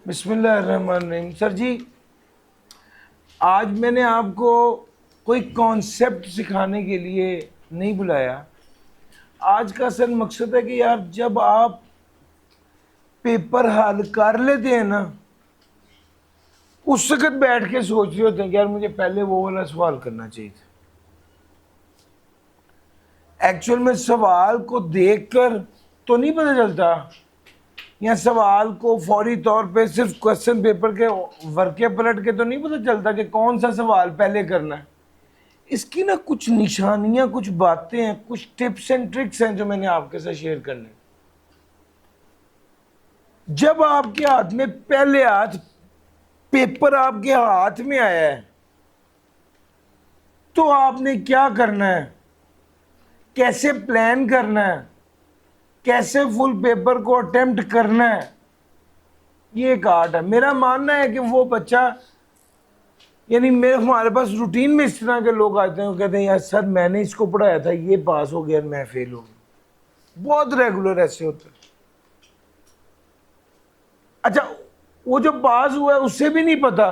बिस्मिल्लाहिर्रहमानिर्रहीम। सर जी, आज मैंने आपको कोई कॉन्सेप्ट सिखाने के लिए नहीं बुलाया। आज का असल मकसद है कि यार जब आप पेपर हल कर लेते हैं ना, उस वक्त बैठ के सोच रहे होते हैं कि यार मुझे पहले वो वाला सवाल करना चाहिए था। एक्चुअल में सवाल को देखकर तो नहीं पता चलता, या सवाल को फौरी तौर पे सिर्फ क्वेश्चन पेपर के वर्के पलट के तो नहीं पता चलता कि कौन सा सवाल पहले करना है। इसकी ना कुछ निशानियां, कुछ बातें हैं, कुछ टिप्स एंड ट्रिक्स हैं जो मैंने आपके साथ शेयर करने। जब आपके हाथ में पहले पेपर आपके हाथ में आया है, तो आपने क्या करना है, कैसे प्लान करना है, कैसे फुल पेपर को अटेम्प्ट करना है, ये एक आर्ट है। मेरा मानना है कि वो बच्चा, यानी मेरे हमारे पास रूटीन में इस तरह के लोग आते हैं, वो कहते हैं यार सर मैंने इसको पढ़ाया था, ये पास हो गया, मैं फेल हो गया। बहुत रेगुलर ऐसे होते हैं। अच्छा, वो जो पास हुआ है उससे भी नहीं पता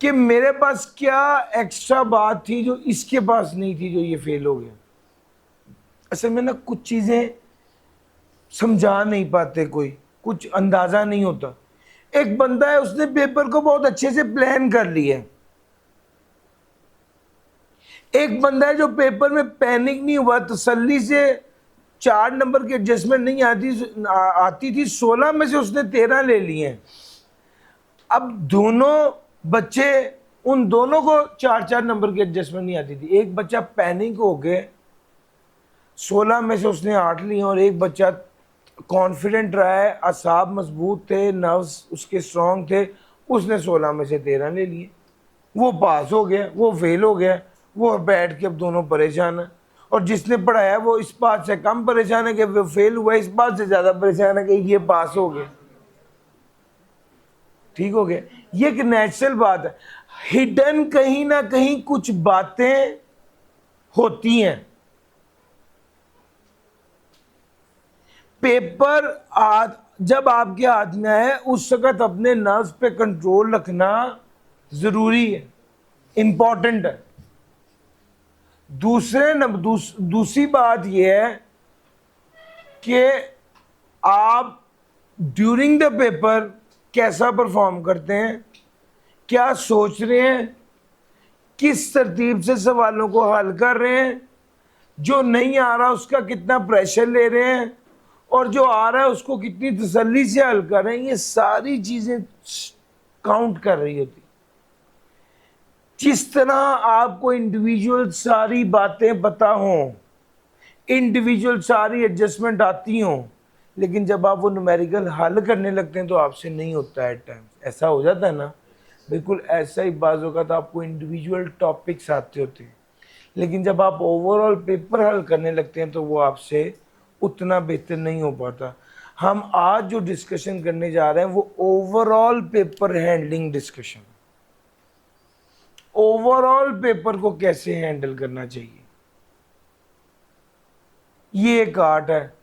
कि मेरे पास क्या एक्स्ट्रा बात थी जो इसके पास नहीं थी, जो ये फेल हो गया। असल में ना कुछ चीजें समझा नहीं पाते, कोई कुछ अंदाजा नहीं होता। एक बंदा है, उसने पेपर को बहुत अच्छे से प्लान कर लिया है। एक बंदा है जो पेपर में पैनिक नहीं हुआ, तसल्ली से 4 नंबर की एडजस्टमेंट नहीं आती थी, 16 में से उसने 13 ले लिए हैं। अब दोनों बच्चे, उन दोनों को 4-4 नंबर की एडजस्टमेंट नहीं आती थी। एक बच्चा पैनिक हो गए, 16 में से उसने 8 लिए, और एक बच्चा कॉन्फिडेंट रहा है, असाब मजबूत थे, नर्व्स उसके स्ट्रॉन्ग थे, उसने 16 में से 13 ले लिए। वो पास हो गया, वो फेल हो गया। वो बैठ के अब दोनों परेशान है, और जिसने पढ़ाया वो इस बात से कम परेशान है कि वो फेल हुआ, इस बात से ज़्यादा परेशान है कि ये पास हो गया। ठीक हो गया। ये एक नेचुरल बात है। हिडन कहीं ना कहीं कुछ बातें होती हैं। पेपर जब आपके हाथ में है, उस वक्त अपने नर्व्स पे कंट्रोल रखना जरूरी है, इंपॉर्टेंट है। दूसरी बात यह है कि आप ड्यूरिंग द पेपर कैसा परफॉर्म करते हैं, क्या सोच रहे हैं, किस तरतीब से सवालों को हल कर रहे हैं, जो नहीं आ रहा उसका कितना प्रेशर ले रहे हैं, और जो आ रहा है उसको कितनी तसल्ली से हल कर रहे हैं। ये सारी चीजें काउंट कर रही होती। जिस तरह आपको इंडिविजुअल सारी बातें पता हों, इंडिविजुअल सारी एडजस्टमेंट आती हों, लेकिन जब आप वो न्यूमेरिकल हल करने लगते हैं तो आपसे नहीं होता है। टाइम ऐसा हो जाता है ना, बिल्कुल ऐसा ही बाज़ होगा। तो आपको इंडिविजुअल टॉपिक्स आते होते हैं, लेकिन जब आप ओवरऑल पेपर हल करने लगते हैं तो वो आपसे उतना बेहतर नहीं हो पाता। हम आज जो डिस्कशन करने जा रहे हैं वो overall paper handling discussion, overall paper को कैसे हैंडल करना चाहिए, ये एक आर्ट है।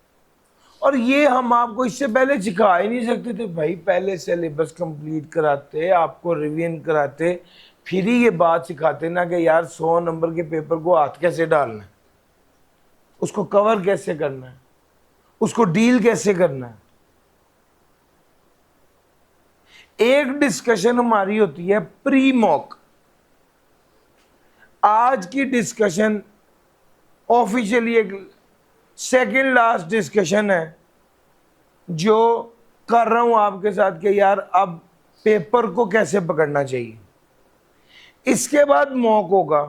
और ये हम आपको इससे पहले सिखा ही नहीं सकते थे भाई। पहले सिलेबस कंप्लीट कराते, आपको रिवीजन कराते, फिर ही ये बात सिखाते ना कि यार 100 नंबर के पेपर को हाथ कैसे डालना है, उसको कवर कैसे करना है, उसको डील कैसे करना है। एक डिस्कशन हमारी होती है प्री मॉक। आज की डिस्कशन ऑफिशियली एक सेकंड लास्ट डिस्कशन है जो कर रहा हूं आपके साथ कि यार अब पेपर को कैसे पकड़ना चाहिए। इसके बाद मॉक होगा,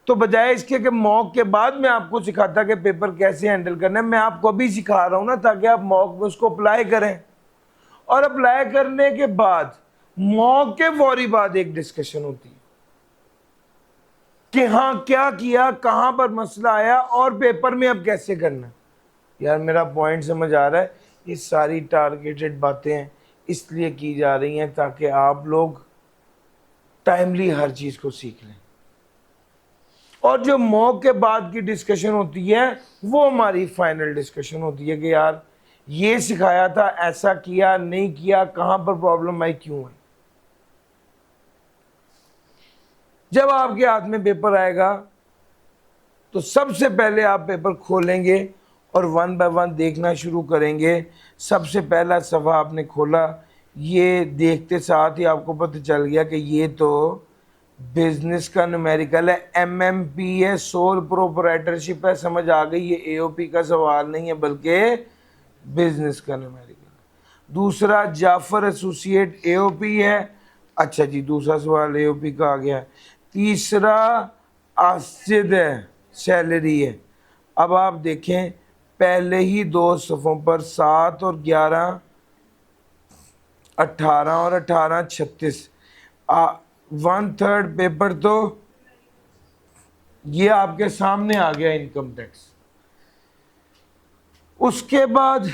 तो बजाय इसके कि मॉक के बाद मैं आपको सिखाता कि पेपर कैसे हैंडल करना है, मैं आपको अभी सिखा रहा हूं ना, ताकि आप मॉक में उसको अप्लाई करें। और अप्लाई करने के बाद मॉक के फौरी बाद एक डिस्कशन होती है कि हाँ क्या किया, कहां पर मसला आया, और पेपर में अब कैसे करना। यार मेरा पॉइंट समझ आ रहा है। ये सारी टारगेटेड बातें इसलिए की जा रही हैं ताकि आप लोग टाइमली हर चीज को सीख लें। और जो मॉक के बाद की डिस्कशन होती है वो हमारी फाइनल डिस्कशन होती है कि यार ये सिखाया था, ऐसा किया नहीं किया, कहां पर प्रॉब्लम आई, क्यों है। जब आपके हाथ में पेपर आएगा तो सबसे पहले आप पेपर खोलेंगे और वन बाय वन देखना शुरू करेंगे। सबसे पहला सफ़ा आपने खोला, ये देखते साथ ही आपको पता चल गया कि ये तो बिजनेस का न्यूमेरिकल है, एमएमपी है, सोल प्रोप्राइटरशिप है। समझ आ गई, ये एओपी का सवाल नहीं है बल्कि बिजनेस का न्यूमेरिकल। दूसरा जाफर एसोसिएट एओपी है। अच्छा जी, दूसरा सवाल एओपी का आ गया। तीसरा आसिद है, सैलरी है। अब आप देखें, पहले ही दो सफ़ों पर 7 और 11, 18 और 18 36, 1/3 पेपर तो ये आपके सामने आ गया, इनकम टैक्स। उसके बाद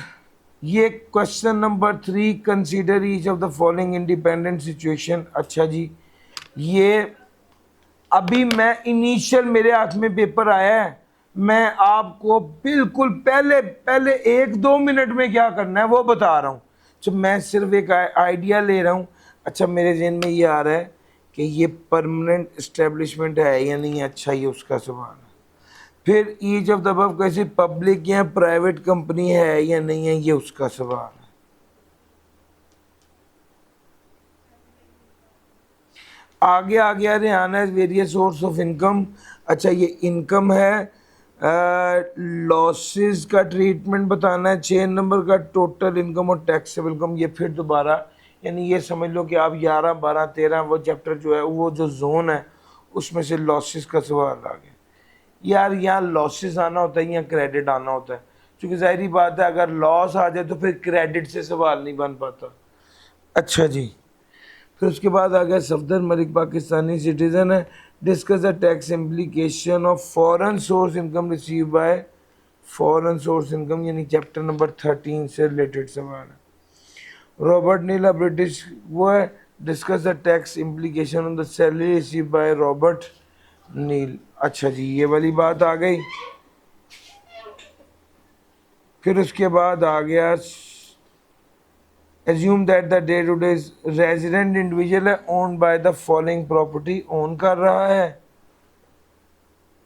ये question number 3, consider each of the following independent situation. अच्छा जी, ये अभी मैं इनिशियल मेरे हाथ में पेपर आया है, मैं आपको बिल्कुल पहले पहले 1-2 मिनट में क्या करना है वो बता रहा हूँ। तो मैं सिर्फ एक आइडिया ले रहा हूँ। अच्छा, मेरे जहन में ये आ रहा है कि ये परमानेंट इस्टेब्लिशमेंट है या नहीं। अच्छा, ये उसका सवाल है। फिर ईच ऑफ द अबव कैसी पब्लिक या प्राइवेट कंपनी है या नहीं है, ये उसका सवाल है। आगे आ गया Haryana various source of income. अच्छा, ये इनकम है, लॉसेस का ट्रीटमेंट बताना है। 6 नंबर का टोटल इनकम और टैक्सेबल इनकम। ये फिर दोबारा, यानी ये समझ लो कि आप 11, 12, 13 वो चैप्टर जो है, वो जो जोन है उसमें से लॉसेस का सवाल आ गया। यार, यहाँ लॉसेस आना होता है या क्रेडिट आना होता है, क्योंकि जाहिर बात है अगर लॉस आ जाए तो फिर क्रेडिट से सवाल नहीं बन पाता। अच्छा जी, फिर उसके बाद आ गया सफदर मलिक पाकिस्तानी सिटीजन है। Discuss the tax implication of foreign source income receive by foreign source income, यानी चैप्टर नंबर 13 से रिलेटेड सवाल है। रॉबर्ट नील ब्रिटिश वो है। Discuss the tax implication on the salary receive by Robert Neil. अच्छा जी, ये वाली बात आ गई। फिर उसके बाद आ गया assume that the day to day resident individual है owned by the following property, own कर रहा है,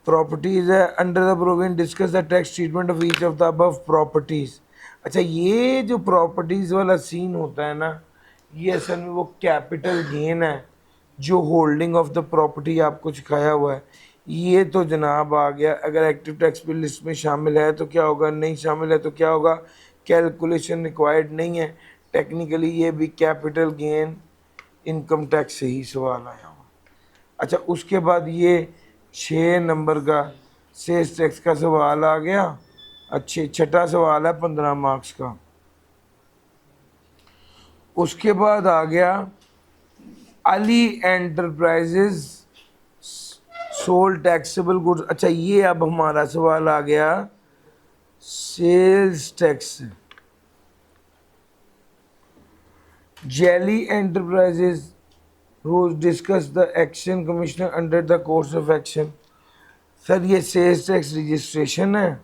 properties है। under the provision discuss the tax treatment of each of the above properties। अच्छा, ये जो प्रॉपर्टीज वाला सीन होता है ना, ये असल में वो कैपिटल गेन है जो होल्डिंग ऑफ द प्रॉपर्टी आपको सिखाया हुआ है। ये तो जनाब आ गया, अगर एक्टिव टैक्स बिल लिस्ट में शामिल है तो क्या होगा, नहीं शामिल है तो क्या होगा, कैलकुलेशन रिक्वायर्ड नहीं है। टेक्निकली ये भी कैपिटल गेन इनकम टैक्स से ही सवाल आया हुआ। अच्छा, उसके बाद ये 6 नंबर का सेल्स टैक्स का सवाल आ गया। अच्छे, छठा सवाल है 15 मार्क्स का। उसके बाद आ गया Ali enterprises sold taxable goods. अच्छा, ये अब हमारा सवाल आ गया sales tax. Jelly Enterprises who discuss the action commissioner under the course of action। Sir, ये सेल्स टैक्स रजिस्ट्रेशन है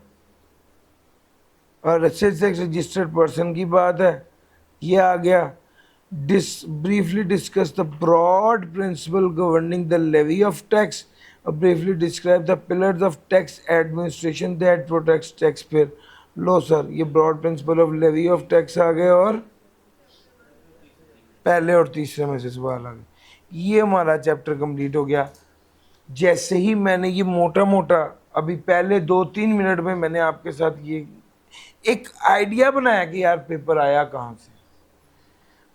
और सेल्स टैक्स रजिस्टर्ड पर्सन की बात है। ये आ गया briefly discuss the broad principle governing the levy of tax और briefly describe the pillars of tax administration that protects taxpayer। Low sir, ये broad principle of levy of tax आ गए और पहले और तीसरे में से सवाल आ गए। ये हमारा चैप्टर कंप्लीट हो गया। जैसे ही मैंने ये मोटा मोटा अभी पहले 2-3 मिनट में मैंने आपके साथ ये एक आइडिया बनाया कि यार पेपर आया कहाँ से।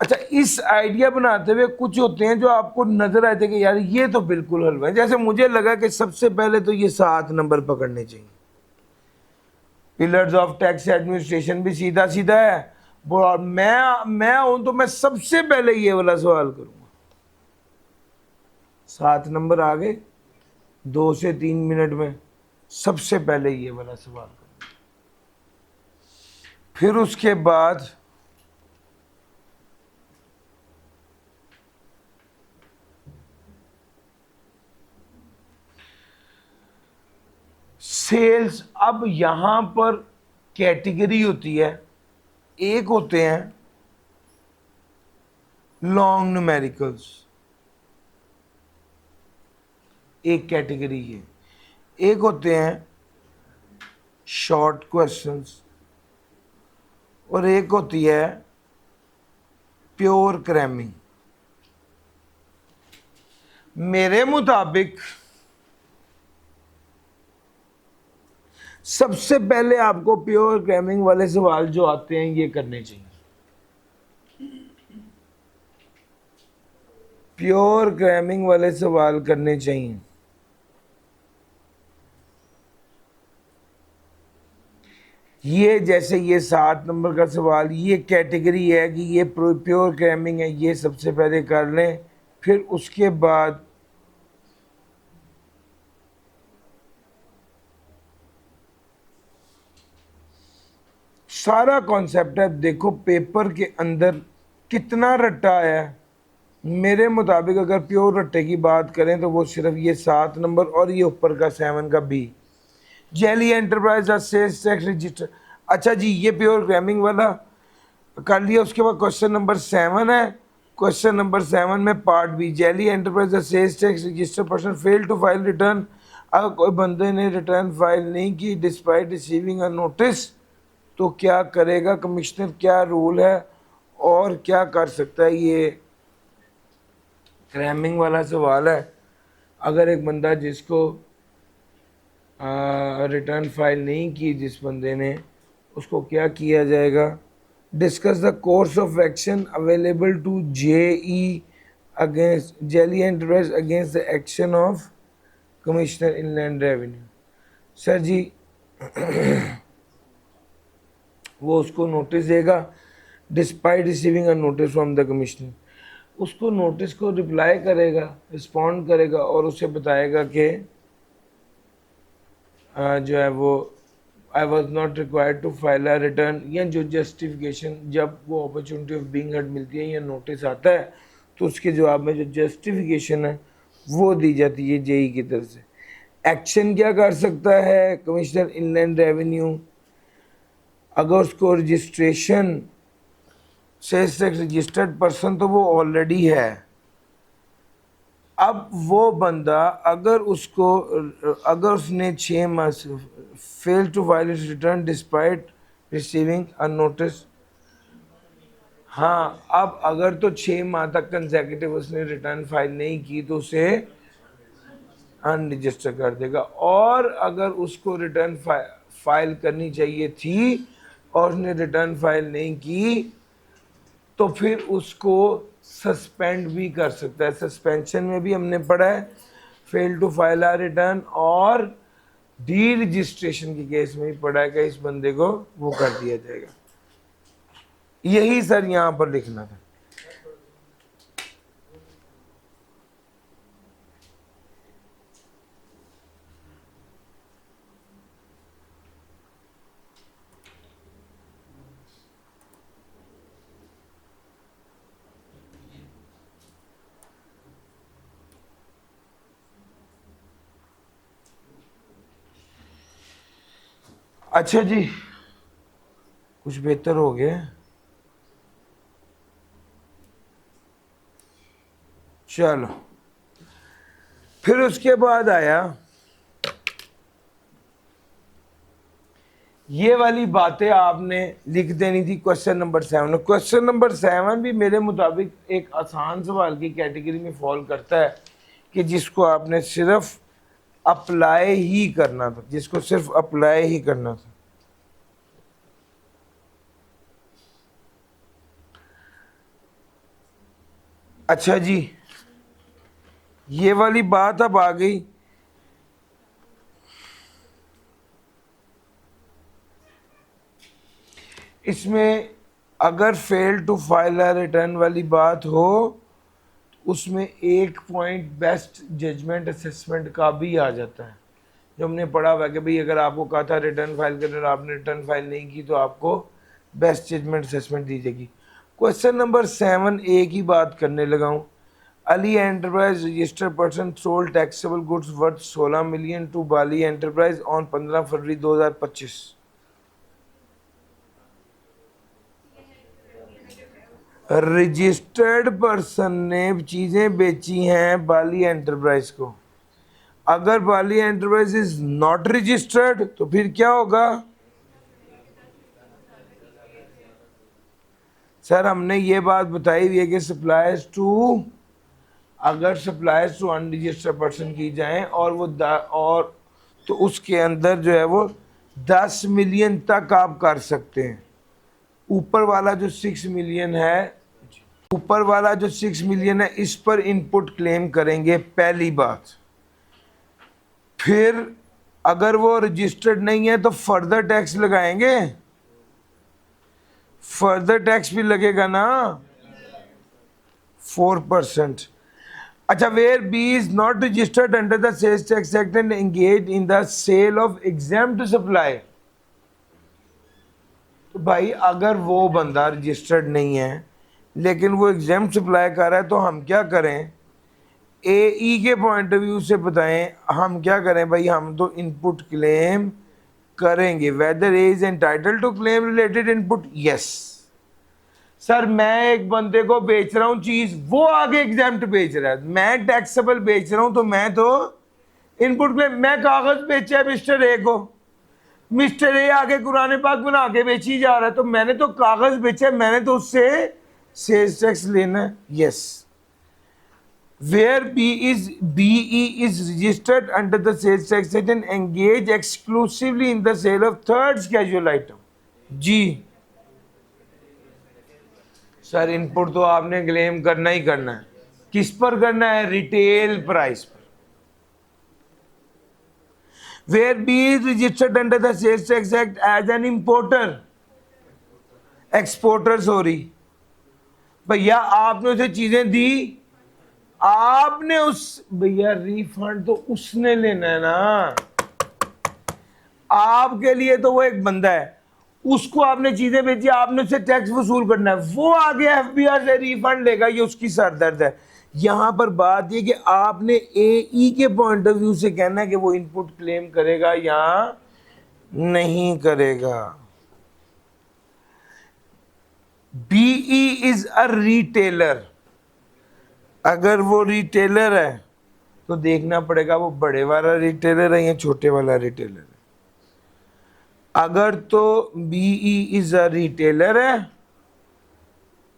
अच्छा, इस आइडिया बनाते हुए कुछ होते हैं जो आपको नजर आए थे कि यार ये तो बिल्कुल हलवा है। जैसे मुझे लगा कि सबसे पहले तो ये 7 नंबर पकड़ने चाहिए। पिलर्स ऑफ टैक्स एडमिनिस्ट्रेशन भी सीधा सीधा है। मैं हूं तो मैं सबसे पहले ये वाला सवाल करूंगा। 7 नंबर आ गए 2 से 3 मिनट में, सबसे पहले ये वाला सवाल करूंगा। फिर उसके बाद सेल्स। अब यहां पर कैटेगरी होती है एक होते हैं लॉन्ग न्यूमेरिकल्स, एक कैटेगरी है, एक होते हैं शॉर्ट क्वेश्चंस, और एक होती है प्योर क्रैमिंग। मेरे मुताबिक सबसे पहले आपको प्योर क्रैमिंग वाले सवाल जो आते हैं ये करने चाहिए। प्योर क्रैमिंग वाले सवाल करने चाहिए। ये जैसे ये 7 नंबर का सवाल, ये कैटेगरी है कि ये प्योर क्रैमिंग है, ये सबसे पहले कर लें, फिर उसके बाद सारा कॉन्सेप्ट है। देखो पेपर के अंदर कितना रट्टा है। मेरे मुताबिक अगर प्योर रट्टे की बात करें तो वो सिर्फ ये 7 नंबर और ये ऊपर का 7 का B, Jelly enterprise sales tax register. अच्छा जी, ये प्योर क्रैमिंग वाला कर लिया। उसके बाद क्वेश्चन नंबर 7 है। क्वेश्चन नंबर 7 में part B, Jelly enterprise sales tax register person fail to file return. अगर कोई बंदे ने रिटर्न फाइल नहीं की डिस्पाइट रिसीविंग अ नोटिस, तो क्या करेगा कमिश्नर, क्या रूल है और क्या कर सकता है। ये क्रैमिंग वाला सवाल है। अगर एक बंदा जिसको रिटर्न फाइल नहीं की जिस बंदे ने, उसको क्या किया जाएगा। Discuss the course of action available to JE against Jelly Enterprise against the action of commissioner inland revenue. Sir जी वो उसको नोटिस देगा despite receiving a notice from the commissioner. उसको नोटिस को रिप्लाई करेगा, रिस्पॉन्ड करेगा और उसे बताएगा कि जो है वो I was not required to file a return, या जो जस्टिफिकेशन जब वो अपॉर्चुनिटी ऑफ बीइंग हर्ड मिलती है या नोटिस आता है तो उसके जवाब में जो जस्टिफिकेशन है वो दी जाती है जेई की तरफ से। एक्शन क्या कर सकता है कमिश्नर इनलैंड रेवेन्यू, अगर उसको registration sales tax registered person तो वो ऑलरेडी है। अब वो बंदा अगर उसने 6 माह fail to file return despite receiving a notice, हाँ अब अगर तो 6 माह तक कंसेक्यूटिव उसने रिटर्न फाइल नहीं की तो उसे अनरजिस्टर कर देगा। और अगर उसको रिटर्न फाइल करनी चाहिए थी और उसने रिटर्न फाइल नहीं की तो फिर उसको सस्पेंड भी कर सकता है। सस्पेंशन में भी हमने पढ़ा है fail to file a return, और डी रजिस्ट्रेशन के केस में भी पढ़ा है कि इस बंदे को वो कर दिया जाएगा। यही सर यहाँ पर लिखना था। अच्छा जी, कुछ बेहतर हो गया। चलो फिर उसके बाद आया ये वाली बातें आपने लिख देनी थी क्वेश्चन नंबर 7। क्वेश्चन नंबर 7 भी मेरे मुताबिक एक आसान सवाल की कैटेगरी में फॉल करता है कि जिसको आपने सिर्फ अप्लाई ही करना था, जिसको सिर्फ अप्लाई ही करना था। अच्छा जी, ये वाली बात अब आ गई। इसमें अगर fail to file a return वाली बात हो उसमें एक पॉइंट बेस्ट जजमेंट असेसमेंट का भी आ जाता है, जो हमने पढ़ा हुआ कि भाई अगर आपको कहा था रिटर्न फाइल करने और आपने रिटर्न फाइल नहीं की तो आपको बेस्ट जजमेंट असेसमेंट दी जाएगी। क्वेश्चन नंबर 7 ए की बात करने लगा हूँ। Ali enterprise registered person sold taxable goods worth 16 million to Bali enterprise on 15 February 2025। Registered person ने चीजें बेची हैं बाली एंटरप्राइज को। अगर Bali enterprise is not registered तो फिर क्या होगा? सर हमने ये बात बताई हुई है कि सप्लायर्स टू, अगर सप्लायर्स टू अनरजिस्टर्ड पर्सन की जाए और वो और तो उसके अंदर जो है वो 10 मिलियन तक आप कर सकते हैं। ऊपर वाला जो 6 मिलियन है, ऊपर वाला जो 6 मिलियन है इस पर इनपुट क्लेम करेंगे पहली बात। फिर अगर वो रजिस्टर्ड नहीं है तो फर्दर टैक्स लगाएंगे, फर्दर टैक्स भी लगेगा ना 4%। अच्छा, where B is not registered under the sales tax act and engage in the sale of exempt supply. तो भाई अगर वो बंदा रजिस्टर्ड नहीं है लेकिन वो एग्जाम्प्ट सप्लाई कर रहा है तो हम क्या करें? एई के पॉइंट ऑफ व्यू से बताएं हम क्या करें भाई? हम तो इनपुट क्लेम करेंगे। Whether is entitled to claim related input, yes. Sir मैं एक बंदे को बेच रहा हूं चीज, वो आगे एग्जाम्प्ट बेच रहा है, मैं टैक्सेबल बेच रहा हूं तो मैं तो इनपुट क्लेम। मैं कागज बेचा है मिस्टर ए को, मिस्टर ए आगे कुरान पाक बना के बेची जा रहा है तो मैंने तो कागज बेचा, मैंने तो उससे सेल्स टैक्स लेना है, yes. Where BE is registered under the sales tax act and engage exclusively in the sale of third casual item। जी सर इनपुट तो आपने क्लेम करना ही करना है। किस पर करना है? रिटेल प्राइस पर। Where B is registered under the sales tax act as an importer, exporter sorry, भैया आपने उसे चीजें दी, आपने उस, भैया रिफंड तो उसने लेना है ना, आपके लिए तो वो एक बंदा है, उसको आपने चीजें बेची, आपने उससे टैक्स वसूल करना है, वो आगे एफबीआर से रिफंड लेगा, ये उसकी सरदर्द है। यहां पर बात ये कि आपने एई के पॉइंट ऑफ व्यू से कहना है कि वो इनपुट क्लेम करेगा या नहीं करेगा। बीई इज अ रिटेलर, अगर वो रिटेलर है तो देखना पड़ेगा वो बड़े वाला रिटेलर है या छोटे वाला रिटेलर है। अगर तो बीई इज अ रिटेलर है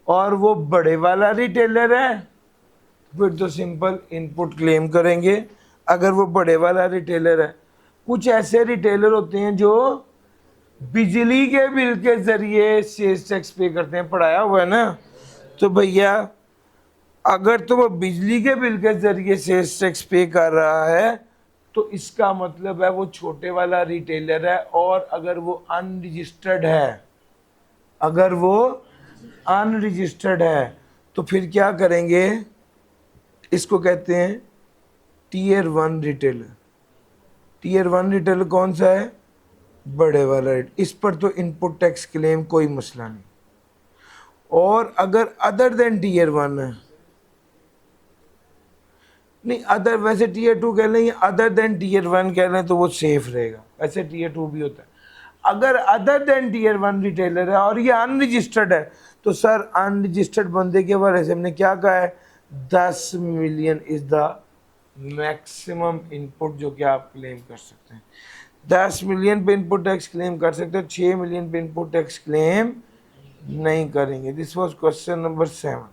और वो बड़े वाला रिटेलर है फिर तो सिंपल इनपुट क्लेम करेंगे। अगर वो बड़े वाला रिटेलर है, कुछ ऐसे रिटेलर होते हैं जो बिजली के बिल के जरिए सेल्स टैक्स पे करते हैं, पढ़ाया हुआ है ना, तो भैया अगर तो वो बिजली के बिल के जरिए सेल्स टैक्स पे कर रहा है तो इसका मतलब है वो छोटे वाला रिटेलर है। और अगर वो अनरजिस्टर्ड है, अगर वो अनरजिस्टर्ड है तो फिर क्या करेंगे? इसको कहते हैं टीयर 1 रिटेलर। टीयर 1 रिटेलर कौन सा है? बड़े वाला रेट। इस पर तो इनपुट टैक्स क्लेम कोई मसला नहीं। और अगर अदर देन टीयर 1 है, नहीं अदर, वैसे टीयर 2 कह लें या अदर देन टीयर 1 कह लें तो वो सेफ रहेगा, वैसे टीयर 2 भी होता है। अगर अदर देन टीयर 1 रिटेलर है और ये अनरजिस्टर्ड है तो सर अनरजिस्टर्ड बंदे के हवाले से हमने क्या कहा है? 10 million is the maximum input जो कि आप क्लेम कर सकते हैं। 10 मिलियन पे इनपुट टैक्स क्लेम कर सकते हैं, 6 मिलियन पे इनपुट टैक्स क्लेम नहीं करेंगे। This was question number 7।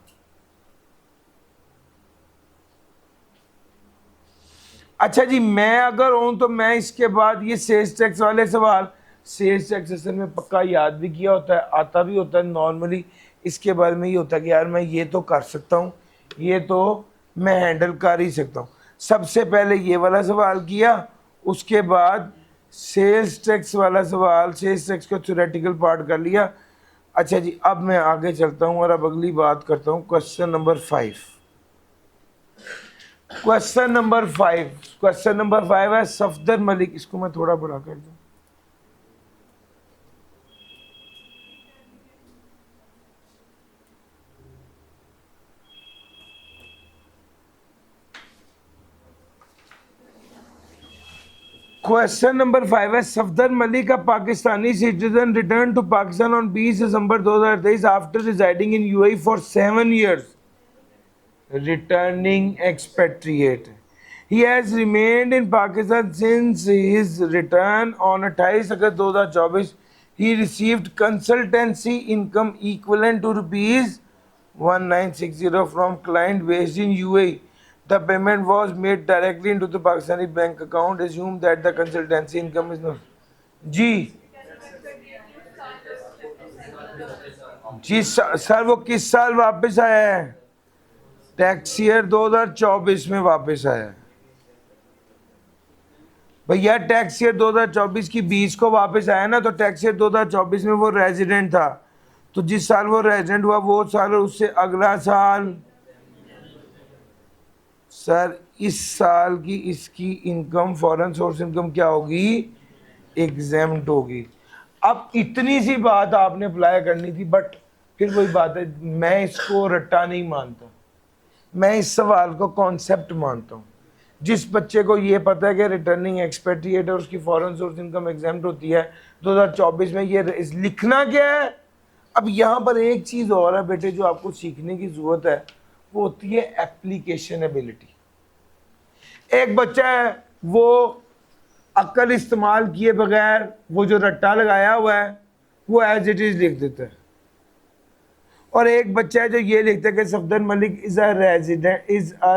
अच्छा जी, मैं अगर हूं तो मैं इसके बाद ये सेल्स टैक्स वाले सवाल, सेल्स टैक्स असल में पक्का याद भी किया होता है, आता भी होता है नॉर्मली। इसके बारे में ये होता है कि यार मैं ये तो कर सकता हूँ, ये तो मैं हैंडल कर ही सकता हूँ। सबसे पहले ये वाला सवाल किया, उसके बाद सेल्स टैक्स वाला सवाल, सेल्स टैक्स का थ्योरेटिकल पार्ट कर लिया। अच्छा जी, अब मैं आगे चलता हूँ और अब अगली बात करता हूँ question number 5। Question number 5, question number 5 है सफदर मलिक। इसको मैं थोड़ा बड़ा कर दूं। क्वेश्चन नंबर 5 है, Safdar Malik, a Pakistani citizen, return to Pakistan on 20 December 2023 after residing in UAE for 7 years. Returning expatriate. He has remained in Pakistan since his return on 28 August 2024. He received consultancy income equivalent to rupees 1960 from client based in UAE. The payment was made directly into the Pakistani bank account. Assume that the consultancy income is not. जी जी sir, वो किस साल वापस आया है? Tax year 2024 में वापस आया है भैया। टैक्स ईयर 2024 की 20 को वापस आया ना, तो टैक्स ईयर 2024 में वो रेजिडेंट था, तो जिस साल वो रेजिडेंट हुआ वो साल और उससे अगला साल। सर इस साल की इसकी इनकम, फॉरेन सोर्स इनकम क्या होगी? एग्जेम्प्ट होगी। अब इतनी सी बात आपने अप्लाई करनी थी, बट फिर वही बात है, मैं इसको रट्टा नहीं मानता, मैं इस सवाल को कॉन्सेप्ट मानता हूँ। जिस बच्चे को ये पता है कि रिटर्निंग एक्सपेट्रिएट और उसकी फॉरेन सोर्स इनकम एग्जाम्प्ट होती है 2024 में, ये लिखना क्या है? अब यहाँ पर एक चीज़ और है बेटे जो आपको सीखने की ज़रूरत है, वो होती है एप्लीकेशन एबिलिटी। एक बच्चा है वो अक्ल इस्तेमाल किए बगैर वो जो रट्टा लगाया हुआ है वो एज इट इज़ लिख देता है, और एक बच्चा है जो ये लिखता है कि Safdar Malik is a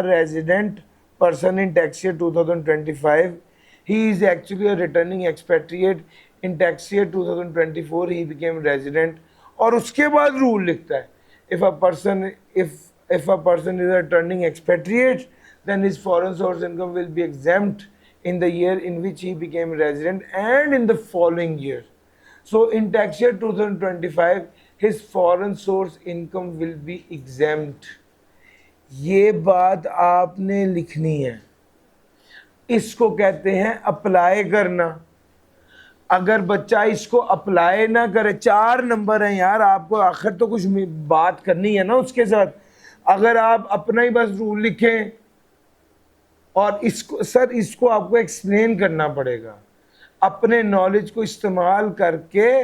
resident person in tax year 2025. He is actually a returning expatriate. In tax year 2024 he became resident. और उसके बाद रूल लिखता है, if a person is a returning expatriate, then his foreign source income will be exempt in the year in which he became resident and in the following year. So in tax year 2025 his foreign source income will be exempt. ये बात आपने लिखनी है, इसको कहते हैं apply करना। अगर बच्चा इसको अप्लाई ना करे, 4 नंबर हैं यार, आपको आखिर तो कुछ बात करनी है ना उसके साथ। अगर आप अपना ही बस रूल लिखें और इसको सर इसको आपको एक्सप्लेन करना पड़ेगा, अपने नॉलेज को इस्तेमाल करके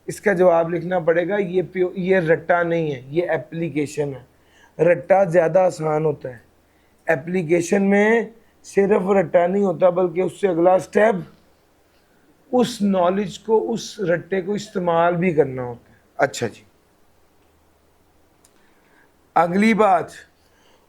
इसका जवाब लिखना पड़ेगा। ये रट्टा नहीं है, ये एप्लीकेशन है। रट्टा ज़्यादा आसान होता है, एप्लीकेशन में सिर्फ रट्टा नहीं होता बल्कि उससे अगला स्टेप उस नॉलेज को, उस रट्टे को इस्तेमाल भी करना होता है। अच्छा जी, अगली बात,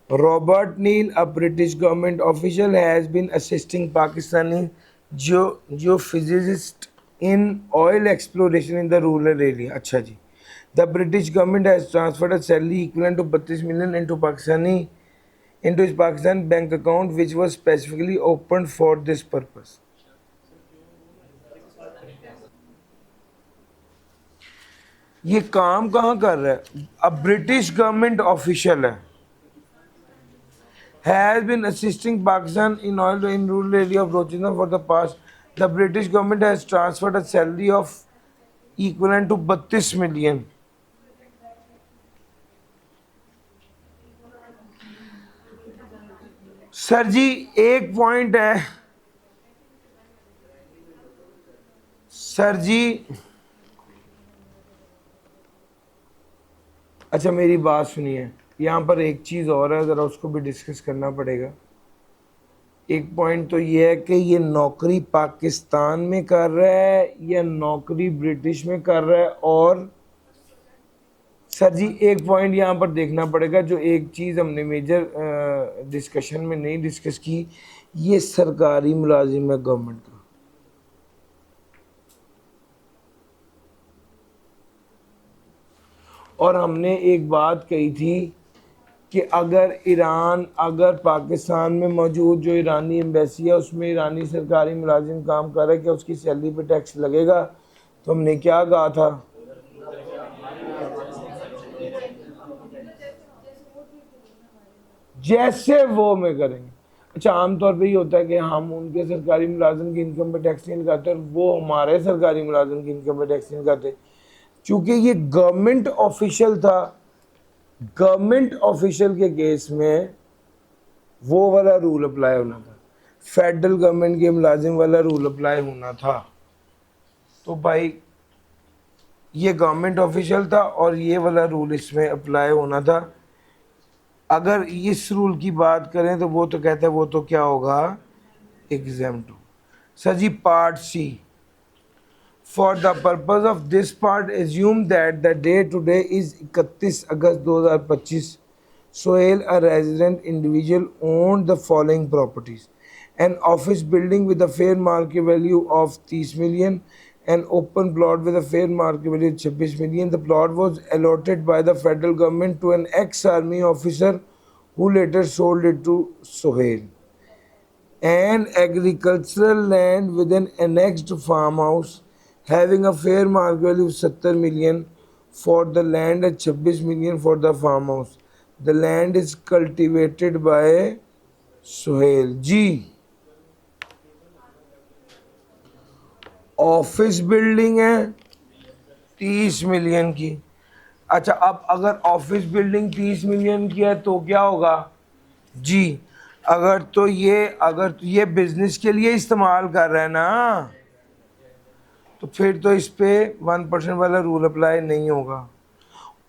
Robert Neil, a British government official, has been assisting Pakistani geophysicist in oil exploration in the rural area. अच्छा जी, the British government has transferred a salary equivalent to 32 million into his Pakistan bank account, which was specifically opened for this purpose. ये काम कहाँ कर रहा है? अब British government official है, has been assisting Pakistan in oil in rural area of Rojina for the past. The British government has transferred a salary of equivalent to 32 million. Sir जी एक point है सर जी, अच्छा मेरी बात सुनिए, यहाँ पर एक चीज़ और है, ज़रा उसको भी डिस्कस करना पड़ेगा। एक पॉइंट तो ये है कि ये नौकरी पाकिस्तान में कर रहा है या नौकरी ब्रिटिश में कर रहा है। और सर जी एक पॉइंट यहाँ पर देखना पड़ेगा, जो एक चीज़ हमने मेजर डिस्कशन में नहीं डिस्कस की, ये सरकारी मुलाजिम है गवर्नमेंट का। और हमने एक बात कही थी कि अगर पाकिस्तान में मौजूद जो ईरानी एम्बेसी है उसमें ईरानी सरकारी मुलाजिम काम कर रहा है, क्या उसकी सैलरी पे टैक्स लगेगा? तो हमने क्या कहा था? जैसे वो में करेंगे। अच्छा आमतौर पे ये होता है कि हम उनके सरकारी मुलाजिम की इनकम पे टैक्स नहीं लगाते और वो हमारे सरकारी मुलाजिम की इनकम पे टैक्स नहीं लगाते। चूँकि ये गवर्नमेंट ऑफिशियल था, गवर्नमेंट ऑफिशियल के केस में वो वाला रूल अप्लाई होना था। फेडरल गवर्नमेंट के मुलाजिम वाला रूल अप्लाई होना था। तो भाई ये गवर्नमेंट ऑफिशियल था और ये वाला रूल इसमें अप्लाई होना था। अगर इस रूल की बात करें तो वो तो कहता है वो तो क्या होगा, एग्जेम्प्ट हो। Sir ji part C, for the purpose of this part assume that the day today is 31 August 2025। Sohail, a resident individual, owned the following properties: an office building with a fair market value of 30 million, an open plot with a fair market value of 26 million. The plot was allotted by the federal government to an ex-army officer who later sold it to Sohail. An agricultural land with an annexed farmhouse having a fair market value of 70 million for the land and 26 million for the farmhouse. The land is cultivated by Sohail ji. Office building है 30 million की। अच्छा अब अगर office building 30 million की है तो क्या होगा जी, अगर तो ये बिजनेस के लिए इस्तेमाल कर रहा है ना, तो फिर तो इस पे 1% वाला रूल अप्लाई नहीं होगा।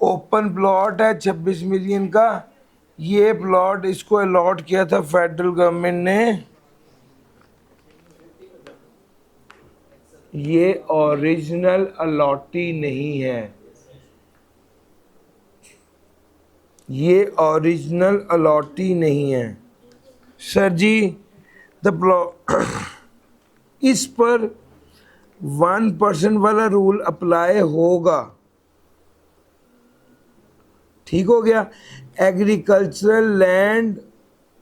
ओपन प्लॉट है 26 मिलियन का, ये प्लॉट इसको अलॉट किया था फेडरल गवर्नमेंट ने, ये ओरिजिनल अलॉटी नहीं है, ये ओरिजिनल अलॉटी नहीं है सर जी। द प्लॉट इस पर 1% वाला रूल अप्लाई होगा, ठीक हो गया। Agricultural land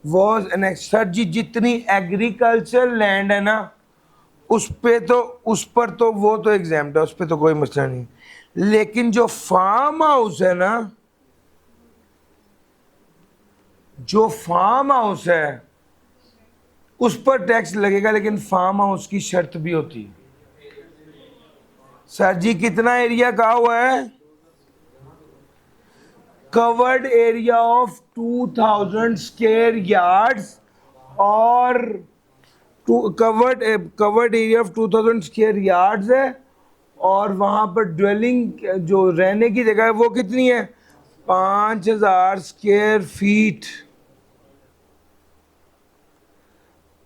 was annex, sir जी जितनी एग्रीकल्चरल लैंड है ना उस पर तो वो तो एग्जाम्प्ट है, उस पर तो कोई मसला नहीं। लेकिन जो फार्म हाउस है ना, जो फार्म हाउस है उस पर टैक्स लगेगा, लेकिन फार्म हाउस की शर्त भी होती है। सर जी कितना एरिया कहा हुआ है, covered area of 2000 square yards और covered area of 2000 square yards है, और वहां पर ड्वेलिंग जो रहने की जगह है वो कितनी है 5000 स्क्वायर फीट।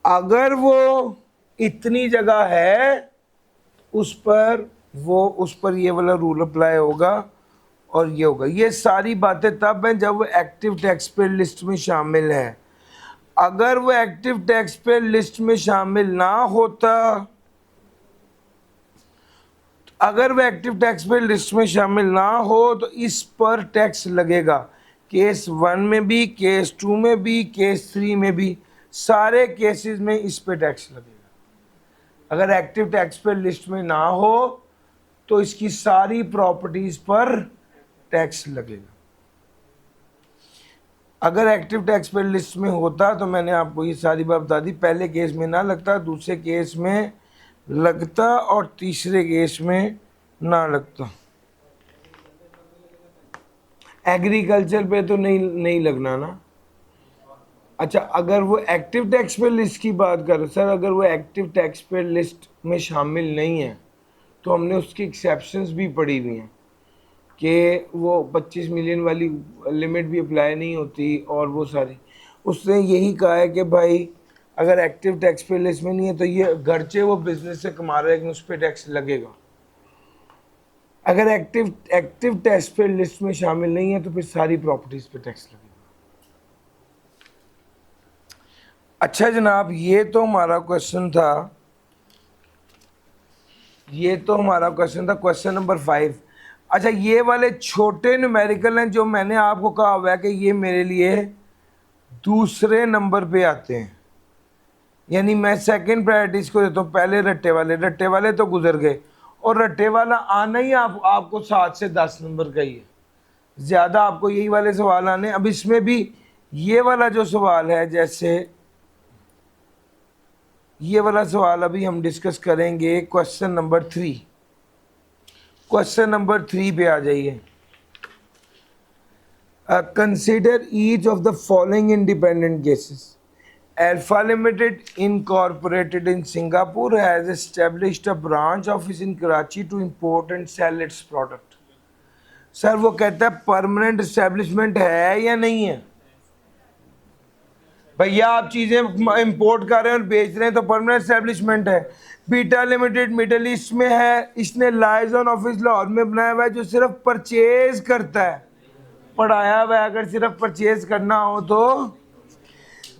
अगर वो इतनी जगह है उस पर ये वाला रूल अप्लाई होगा और ये होगा। ये सारी बातें तब हैं जब वो एक्टिव टैक्स पेयर लिस्ट में शामिल है। अगर वो एक्टिव टैक्स पेयर लिस्ट में शामिल ना होता, अगर वो एक्टिव टैक्स पेयर लिस्ट में शामिल ना हो तो इस पर टैक्स लगेगा, केस 1 में भी, केस 2 में भी, केस 3 में भी, सारे केसेस में इस पे टैक्स लगेगा। अगर एक्टिव टैक्स पेयर लिस्ट में ना हो तो इसकी सारी प्रॉपर्टीज पर टैक्स लगेगा। अगर एक्टिव टैक्स पेयर लिस्ट में होता तो मैंने आपको ये सारी बात बता दी, पहले केस में ना लगता, दूसरे केस में लगता और तीसरे केस में ना लगता। एग्रीकल्चर पे तो नहीं लगना ना। अच्छा अगर वो एक्टिव टैक्स पेयर लिस्ट की बात कर सर, अगर वो एक्टिव टैक्स पेयर लिस्ट में शामिल नहीं है तो हमने उसकी एक्सेप्शंस भी पढ़ी हुई हैं कि वो 25 मिलियन वाली लिमिट भी अप्लाई नहीं होती, और वो सारी उसने यही कहा है कि भाई अगर एक्टिव टैक्स पेयर लिस्ट में नहीं है तो ये घरचे वो बिजनेस से कमा रहे हैं लेकिन उस पर टैक्स लगेगा। अगर एक्टिव टैक्स पेयर लिस्ट में शामिल नहीं है तो फिर सारी प्रॉपर्टीज पे टैक्स लगेगा। अच्छा जनाब ये तो हमारा क्वेश्चन था, क्वेश्चन नंबर 5। अच्छा ये वाले छोटे न्यूमेरिकल हैं जो मैंने आपको कहा हुआ है कि ये मेरे लिए दूसरे नंबर पे आते हैं, यानी मैं सेकंड प्रायोरिटी इसको देता हूँ, पहले रट्टे वाले तो गुजर गए, और रट्टे वाला आना ही आपको 7 से 10 नंबर का ही है, ज़्यादा आपको यही वाले सवाल आने। अब इसमें भी ये वाला जो सवाल है, जैसे ये वाला सवाल अभी हम डिस्कस करेंगे, क्वेश्चन नंबर 3। क्वेश्चन नंबर 3 पे आ जाइए। Consider each of the following independent cases Alpha Limited, incorporated in Singapore, has established a branch office in Karachi to import and sell its product. Sir वो कहता है permanent establishment है या नहीं है? भैया आप चीज़ें इंपोर्ट कर रहे हैं और बेच रहे हैं तो परमानेंट एस्टेब्लिशमेंट है। बीटा लिमिटेड मिडल ईस्ट में है, इसने लाइजन ऑफिस लाहौर में बनाया हुआ है जो सिर्फ परचेज करता है, पढ़ाया हुआ है। अगर सिर्फ परचेज करना हो तो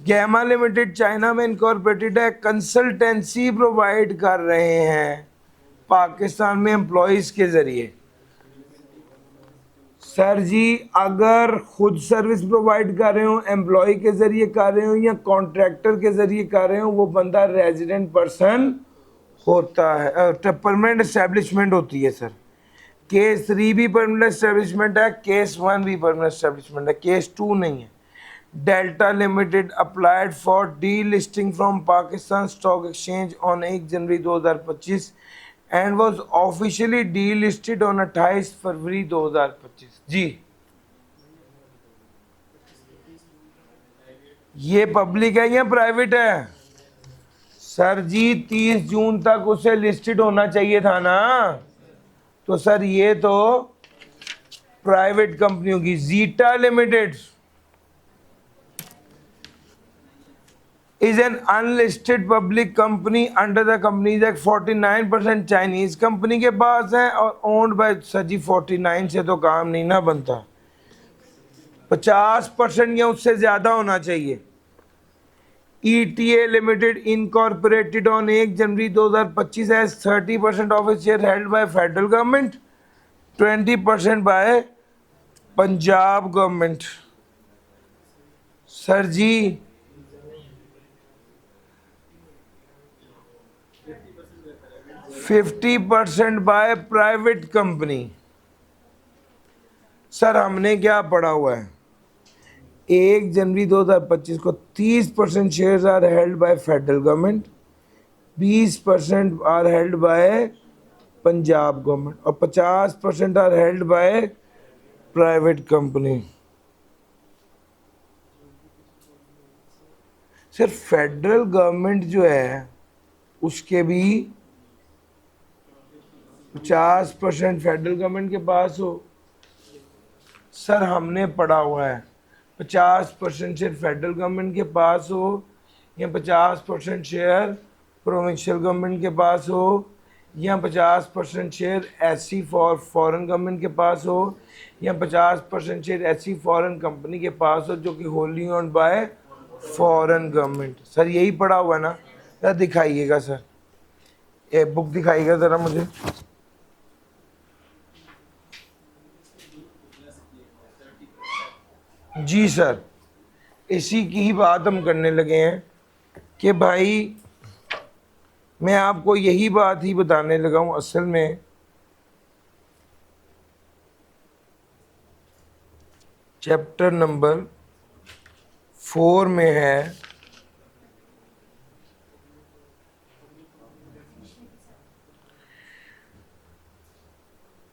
गैमा लिमिटेड चाइना में इनकॉर्पोरेटेड है, कंसल्टेंसी प्रोवाइड कर रहे हैं पाकिस्तान में एम्प्लॉयज़ के ज़रिए। सर जी अगर खुद सर्विस प्रोवाइड कर रहे हो, एम्प्लॉय के ज़रिए कर रहे हो या कॉन्ट्रैक्टर के ज़रिए कर रहे हो, वो बंदा रेजिडेंट पर्सन होता है, परमानेंट एस्टेब्लिशमेंट होती है। सर केस 3 भी परमानेंट एस्टेब्लिशमेंट है, केस 1 भी परमानेंट एस्टेब्लिशमेंट है, केस 2 नहीं है। Delta limited applied for D listing from Pakistan stock exchange on 1 January 2025 and was officially D listed on 28 फरवरी 2025। जी ये पब्लिक है या प्राइवेट है? सर जी 30 जून तक उसे लिस्टेड होना चाहिए था ना, तो सर ये तो प्राइवेट कंपनियों की। Zeta limited is an unlisted public company under the Companies Act, 49% Chinese company के पास है और ओन्ड बाय सजी 49 से तो काम नहीं ना बनता, 50% या उससे ज़्यादा होना चाहिए। ETA limited incorporated on 1 January 2025 है, 30% of its share held by federal government, 20% by Punjab government. Sir ji 50% by private company. Sir हमने क्या पढ़ा हुआ है, 1 जनवरी 2025 को 30% shares are held by federal government, 20% are held by Punjab government और 50% are held by private company. सिर्फ federal government जो है उसके भी 50% फेडरल गवर्नमेंट के पास हो। सर हमने पढ़ा हुआ है 50% शेयर फेडरल गवर्नमेंट के पास हो या 50% शेयर प्रोविंशियल गवर्नमेंट के पास हो या 50% शेयर ऐसी फॉरेन गवर्नमेंट के पास हो या 50% शेयर ऐसी फॉरेन कंपनी के पास हो जो कि wholly owned by foreign government. Sir यही पढ़ा हुआ है ना? सर दिखाइएगा सर, ये बुक दिखाइएगा ज़रा मुझे। जी सर इसी की ही बात हम करने लगे हैं कि भाई मैं आपको यही बात ही बताने लगा हूँ। असल में चैप्टर नंबर 4 में है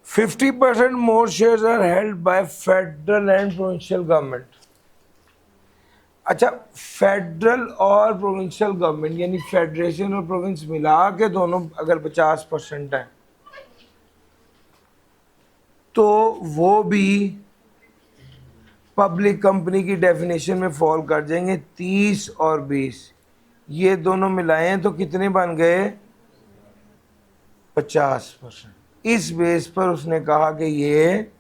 50% more shares are held by federal and provincial government। अच्छा फेडरल और प्रोविंशियल गवर्नमेंट यानी फेडरेशन और प्रोविंस मिला के दोनों अगर 50% है तो वो भी पब्लिक कंपनी की डेफिनेशन में फॉल कर जाएंगे। 30 और 20 ये दोनों मिलाएं तो कितने बन गए? 50%। इस बेस पर उसने कहा कि ये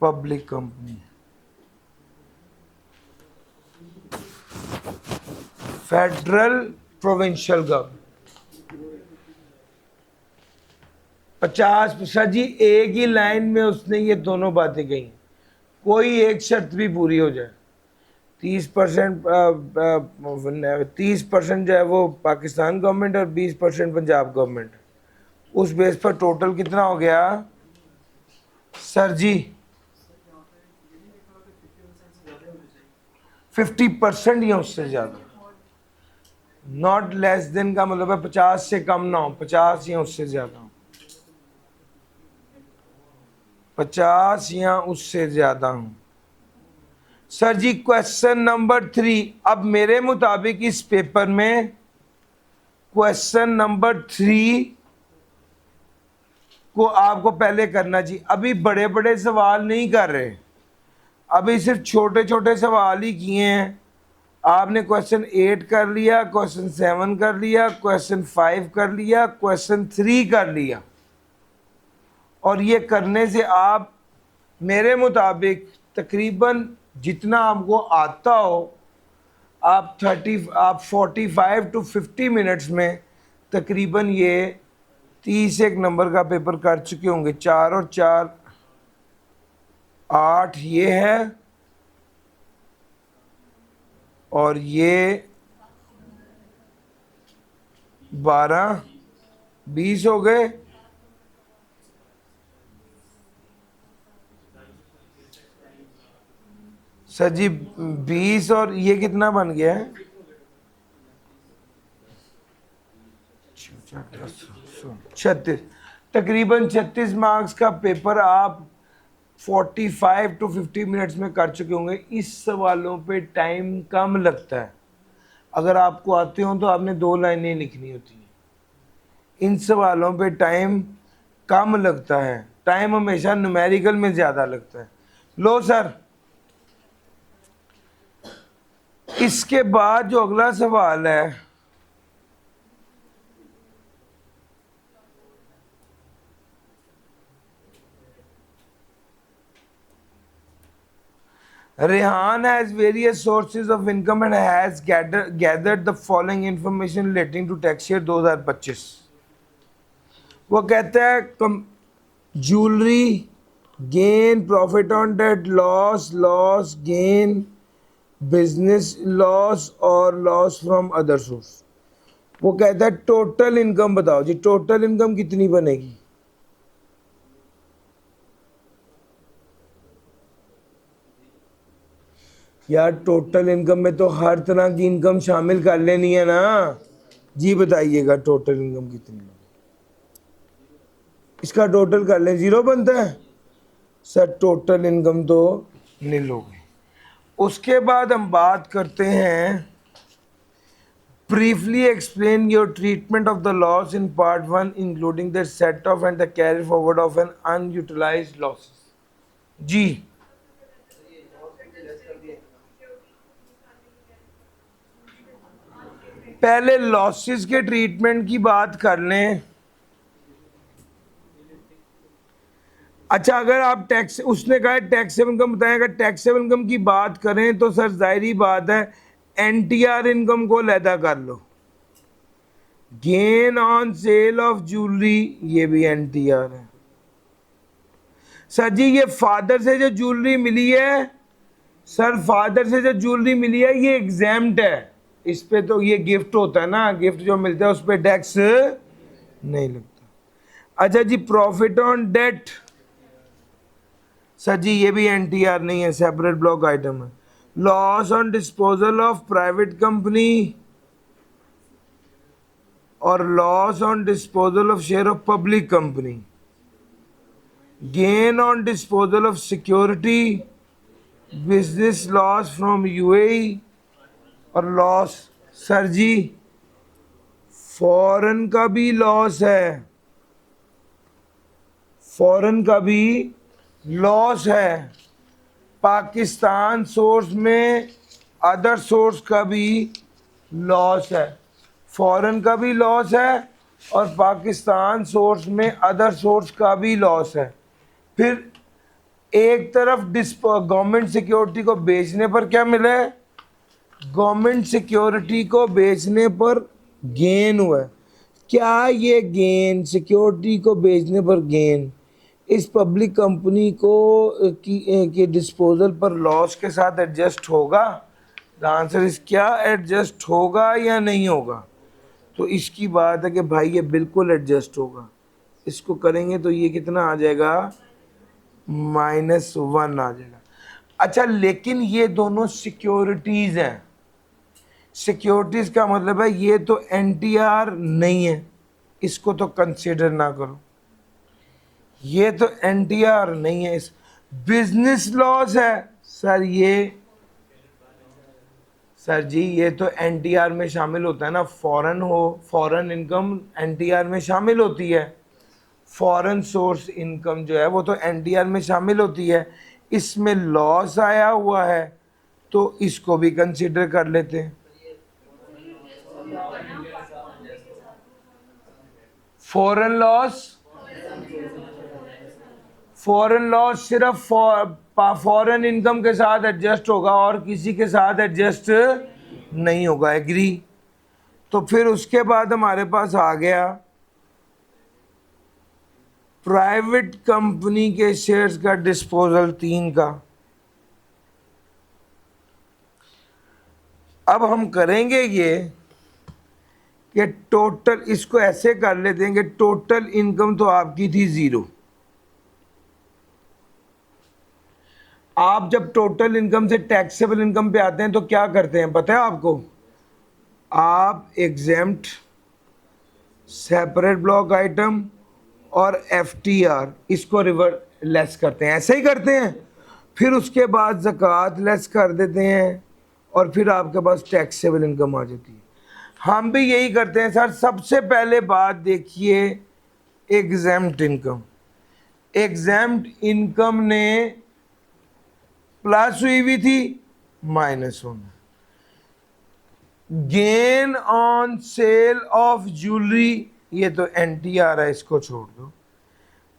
पब्लिक कंपनी है। Federal provincial government 50%। जी एक ही लाइन में उसने ये दोनों बातें कही, कोई एक शर्त भी पूरी हो जाए। 30% जो है वो पाकिस्तान गवर्नमेंट और 20% पंजाब गवर्नमेंट, उस बेस पर टोटल कितना हो गया सर जी? 50% या उससे ज़्यादा, नॉट लेस देन का मतलब है 50 से कम ना हो, 50 या उससे ज़्यादा हो, 50 या उससे ज़्यादा हो। सर जी क्वेश्चन नंबर 3, अब मेरे मुताबिक इस पेपर में क्वेश्चन नंबर 3 को आपको पहले करना चाहिए। अभी बड़े बड़े सवाल नहीं कर रहे, अभी सिर्फ छोटे छोटे सवाल ही किए हैं। आपने क्वेश्चन 8 कर लिया, क्वेश्चन 7 कर लिया, क्वेश्चन 5 कर लिया, क्वेश्चन 3 कर लिया। और ये करने से आप मेरे मुताबिक तकरीबन जितना आपको आता हो, आप 45 to 50 मिनट्स में तकरीबन ये 31 नंबर का पेपर कर चुके होंगे। 4 और 4 8 ये है, और ये 12 20 हो गए। सर जी 20 और ये कितना बन गया है? 36, तकरीबन 36 मार्क्स का पेपर आप 45 to 50 मिनट्स में कर चुके होंगे। इस सवालों पे टाइम कम लगता है। अगर आपको आते हो तो आपने 2 लाइनें लिखनी होती हैं। इन सवालों पे टाइम कम लगता है, टाइम हमेशा न्यूमेरिकल में ज़्यादा लगता है। लो सर, इसके बाद जो अगला सवाल है, Rehan has various sources of income and has gathered the following information relating to tax year 2025। वो कहता है jewellery gain, profit on debt, loss, gain, business loss और लॉस फ्रॉम अदर सोर्स। वो कहता है टोटल इनकम बताओ जी, total income कितनी बनेगी? यार टोटल इनकम में तो हर तरह की इनकम शामिल कर लेनी है ना जी। बताइएगा टोटल इनकम कितनी है? इसका टोटल कर लें, 0 बनता है सर। टोटल इनकम तो नील हो गई। उसके बाद हम बात करते हैं, briefly explain your treatment of the loss in part 1 including the set off and the carry forward of an unutilised losses. जी पहले लॉसेस के ट्रीटमेंट की बात कर लें। अच्छा, अगर आप टैक्स, उसने कहा टैक्सेबल इनकम बताएं, अगर टैक्सेबल इनकम की बात करें तो सर जाहिर बात है एनटीआर इनकम को लैदा कर लो। Gain on sale of jewellery ये भी एनटीआर है। सर जी ये फादर से जो ज्वेलरी मिली है, सर फादर से जो ज्वेलरी मिली है ये एग्जाम्प्ट है। इस पे तो ये गिफ्ट होता है ना, गिफ्ट जो मिलता है उस पर टैक्स नहीं लगता। अच्छा जी प्रॉफिट ऑन डेट, सर जी ये भी एनटीआर नहीं है, सेपरेट ब्लॉक आइटम है। Loss on disposal of private company और loss on disposal of share of public company. Gain on disposal of security, business loss from UAE और loss. Sir जी foreign का भी लॉस है, foreign का भी loss है। पाकिस्तान सोर्स में अदर सोर्स का भी लॉस है, फॉरेन का भी लॉस है और पाकिस्तान सोर्स में अदर सोर्स का भी लॉस है। फिर एक तरफ गवर्नमेंट सिक्योरिटी को बेचने पर क्या मिला है? गवर्नमेंट सिक्योरिटी को बेचने पर गेन हुआ है। क्या ये गेन, सिक्योरिटी को बेचने पर गेन, इस पब्लिक कंपनी को की डिस्पोजल पर लॉस के साथ एडजस्ट होगा? द आंसर इज क्या एडजस्ट होगा या नहीं होगा? तो इसकी बात है कि भाई ये बिल्कुल एडजस्ट होगा। इसको करेंगे तो ये कितना आ जाएगा? -1 आ जाएगा। अच्छा लेकिन ये दोनों सिक्योरिटीज हैं। सिक्योरिटीज का मतलब है ये तो एनटीआर नहीं है, इसको तो कंसीडर ना करो। ये तो एनटीआर नहीं है, इस बिजनेस लॉस है सर, ये सर जी ये तो एनटीआर में शामिल होता है ना, फॉरेन इनकम एनटीआर में शामिल होती है। फॉरेन सोर्स इनकम जो है वो तो एनटीआर में शामिल होती है। इसमें लॉस आया हुआ है तो इसको भी कंसीडर कर लेते हैं। फॉरेन लॉस, फॉरेन लॉस सिर्फ फॉरेन इनकम के साथ एडजस्ट होगा और किसी के साथ एडजस्ट नहीं होगा, एग्री। तो फिर उसके बाद हमारे पास आ गया प्राइवेट कंपनी के शेयर्स का डिस्पोजल 3 का। अब हम करेंगे ये कि टोटल, इसको ऐसे कर लेते हैं कि टोटल इनकम तो आपकी थी 0। आप जब टोटल इनकम से टैक्सेबल इनकम पे आते हैं तो क्या करते हैं पता है आपको? आप एग्जेम्प्ट, सेपरेट ब्लॉक आइटम और एफटीआर इसको रिवर लेस करते हैं, ऐसे ही करते हैं। फिर उसके बाद ज़कात लेस कर देते हैं और फिर आपके पास टैक्सेबल इनकम आ जाती है। हम भी यही करते हैं सर। सबसे पहले बात देखिए एग्जेम्प्ट इनकम। एग्जेम्प्ट इनकम ने प्लस हुई हुई थी, माइनस होना। Gain on sale of jewellery, ये तो एनटीआर है, इसको छोड़ दो।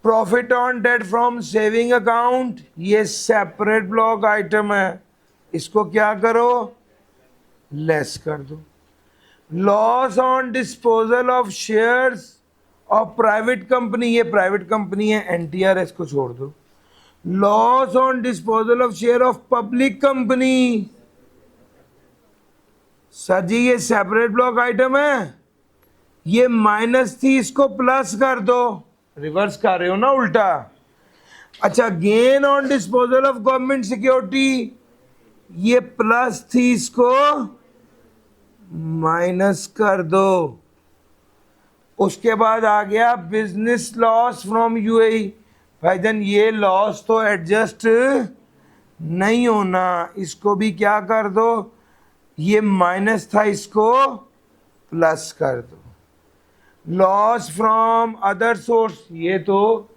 Profit on debt from saving account, ये सेपरेट ब्लॉक आइटम है, इसको क्या करो, लेस कर दो। Loss on disposal of shares of private company, ये प्राइवेट कंपनी है, एनटीआर है, इसको छोड़ दो। Loss on disposal of share of public company, sir जी ये सेपरेट ब्लॉक आइटम है, ये माइनस थी, इसको प्लस कर दो। रिवर्स कर रहे हो ना, उल्टा। अच्छा, gain on disposal of government security, ये प्लस थी, इसको माइनस कर दो। उसके बाद आ गया बिजनेस लॉस फ्रॉम यूएई। भाईजान ये लॉस तो एडजस्ट नहीं होना, इसको भी क्या कर दो, ये माइनस था, इसको प्लस कर दो। लॉस फ्रॉम अदर सोर्स, ये तो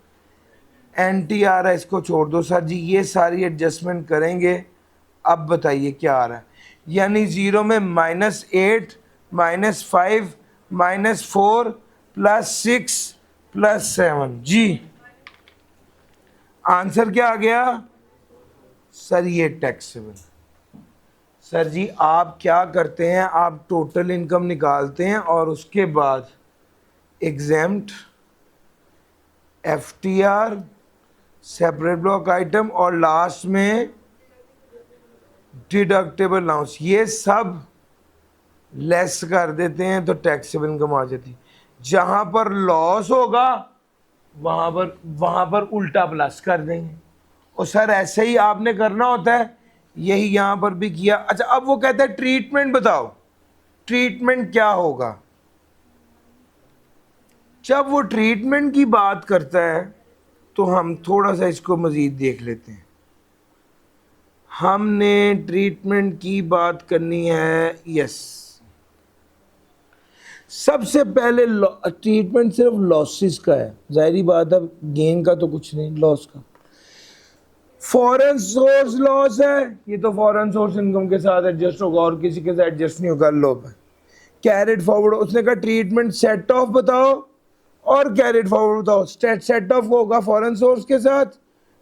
एनटीआर है, इसको छोड़ दो। सर जी ये सारी एडजस्टमेंट करेंगे। अब बताइए क्या आ रहा है, यानी 0 में -8, -5, -4 +6 +7। जी आंसर क्या आ गया सर? ये टैक्सेबल। सर जी आप क्या करते हैं, आप टोटल इनकम निकालते हैं और उसके बाद exempt, FTR, separate block item और लास्ट में डिडक्टेबल अलाउंस, ये सब लेस कर देते हैं तो टैक्सेबल इनकम आ जाती है। जहां पर लॉस होगा वहां पर उल्टा प्लस कर देंगे। और सर ऐसे ही आपने करना होता है, यही यहां पर भी किया। अच्छा अब वो कहता है ट्रीटमेंट बताओ, ट्रीटमेंट क्या होगा? जब वो ट्रीटमेंट की बात करता है तो हम थोड़ा सा इसको मजीद देख लेते हैं। हमने ट्रीटमेंट की बात करनी है, यस। सबसे पहले ट्रीटमेंट सिर्फ लॉसेस का है, जाहिर बात है, गेन का तो कुछ नहीं, लॉस का। फॉरेन सोर्स लॉस है, ये तो फॉरेन सोर्स इनकम के साथ एडजस्ट होगा और किसी के साथ एडजस्ट नहीं होगा, लो। कैरेट फॉरवर्ड, उसने कहा ट्रीटमेंट सेट ऑफ बताओ और कैरेट फॉरवर्ड बताओ। सेट ऑफ होगा फॉरेन सोर्स के साथ,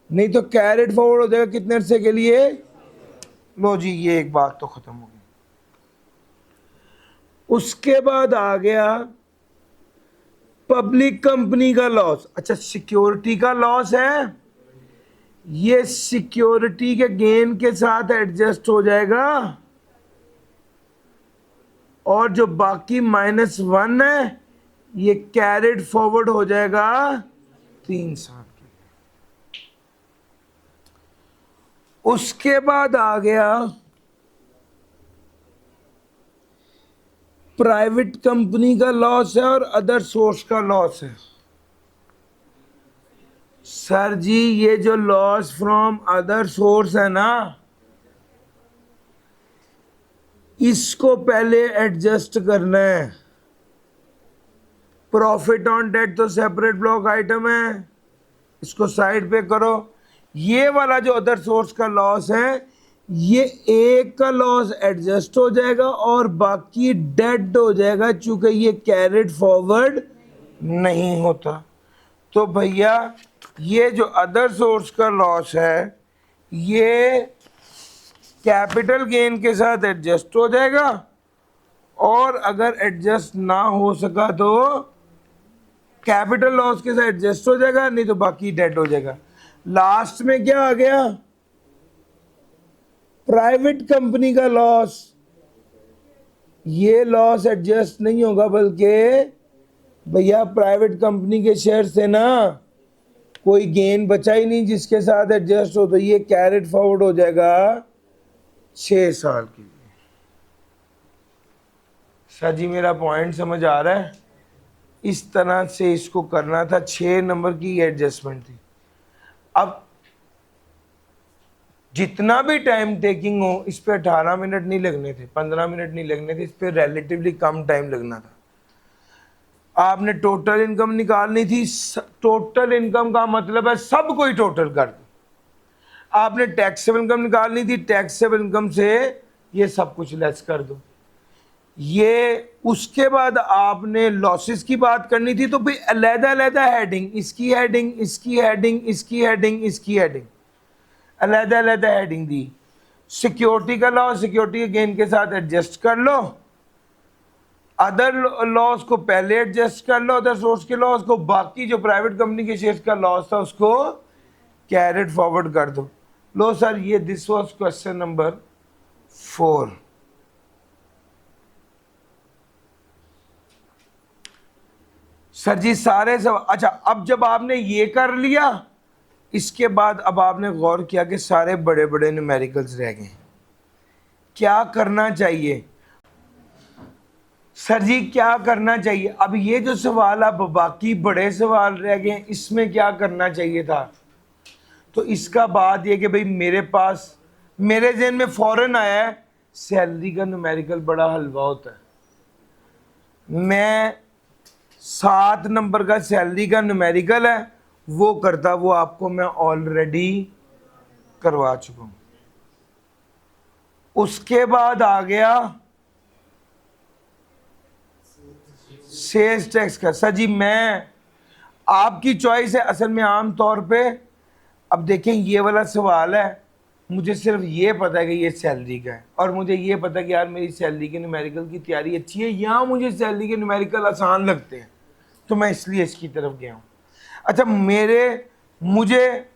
नहीं तो कैरेट फॉरवर्ड हो जाएगा कितने अरसे के लिए। लो जी ये एक बात तो खत्म हो गई। उसके बाद आ गया पब्लिक कंपनी का लॉस। अच्छा सिक्योरिटी का लॉस है, ये सिक्योरिटी के गेन के साथ एडजस्ट हो जाएगा और जो बाकी -1 है ये कैरेट फॉरवर्ड हो जाएगा 3 साल के लिए। उसके बाद आ गया प्राइवेट कंपनी का लॉस है और अदर सोर्स का लॉस है। सर जी ये जो लॉस फ्रॉम अदर सोर्स है ना, इसको पहले एडजस्ट करना है। प्रॉफिट ऑन डेट तो सेपरेट ब्लॉक आइटम है, इसको साइड पे करो। ये वाला जो अदर सोर्स का लॉस है, ये एक का लॉस एडजस्ट हो जाएगा और बाकी डेड हो जाएगा, चूंकि ये कैरिड फॉरवर्ड नहीं होता। तो भैया ये जो अदर सोर्स का लॉस है, ये कैपिटल गेन के साथ एडजस्ट हो जाएगा, और अगर एडजस्ट ना हो सका तो कैपिटल लॉस के साथ एडजस्ट हो जाएगा, नहीं तो बाकी डेड हो जाएगा। लास्ट में क्या आ गया? प्राइवेट कंपनी का लॉस। ये लॉस एडजस्ट नहीं होगा, बल्कि भैया प्राइवेट कंपनी के शेयर से ना कोई गेन बचा ही नहीं जिसके साथ एडजस्ट हो, तो ये कैरेट फॉरवर्ड हो जाएगा 6 साल के लिए। सर जी मेरा पॉइंट समझ आ रहा है? इस तरह से इसको करना था। 6 नंबर की एडजस्टमेंट थी। अब जितना भी टाइम टेकिंग हो, इस पे 18 मिनट नहीं लगने थे, 15 मिनट नहीं लगने थे, इस पे रिलेटिवली कम टाइम लगना था। आपने टोटल इनकम निकालनी थी। टोटल इनकम का मतलब है सब कोई टोटल कर दो। आपने टैक्सेबल इनकम निकालनी थी, टैक्सेबल इनकम से ये सब कुछ लेस कर दो। ये उसके बाद आपने लॉसेस की बात करनी थी, तो भाई अलग-अलग हेडिंग, इसकी हेडिंग, इसकी हेडिंग, इसकी हेडिंग, इसकी हेडिंग, अलग-अलग हेडिंग दी। सिक्योरिटी का लॉस सिक्योरिटी के गेन के साथ एडजस्ट कर लो, अदर लॉस को पहले एडजस्ट कर लो, अदर सोर्स के लॉस को, बाकी जो प्राइवेट कंपनी के शेयर्स का लॉस था उसको कैरेट फॉरवर्ड कर दो। लो सर, ये this was question number 4। Sir जी सारे सब अच्छा। अब जब आपने ये कर लिया, इसके बाद अब आपने गौर किया कि सारे बड़े बड़े न्यूमेरिकल्स रह गए। क्या करना चाहिए सर जी? क्या करना चाहिए? अब ये जो सवाल, अब बाकी बड़े सवाल रह गए, इसमें क्या करना चाहिए था? तो इसका बात ये कि भाई मेरे पास, मेरे जहन में फौरन आया है, सैलरी का न्यूमेरिकल बड़ा हलवा होता है। मैं 7 नंबर का सैलरी का न्यूमेरिकल है वो करता, वो आपको मैं ऑलरेडी करवा चुका हूं। उसके बाद आ गया सेल्स टैक्स का। सर जी मैं, आपकी चॉइस है असल में। आम तौर पे अब देखें, ये वाला सवाल है, मुझे सिर्फ ये पता है कि ये सैलरी का है, और मुझे ये पता है कि यार मेरी सैलरी के न्यूमेरिकल की तैयारी अच्छी है, या मुझे सैलरी के न्यूमेरिकल आसान लगते हैं, तो मैं इसलिए इसकी तरफ गया हूँ। अच्छा, मुझे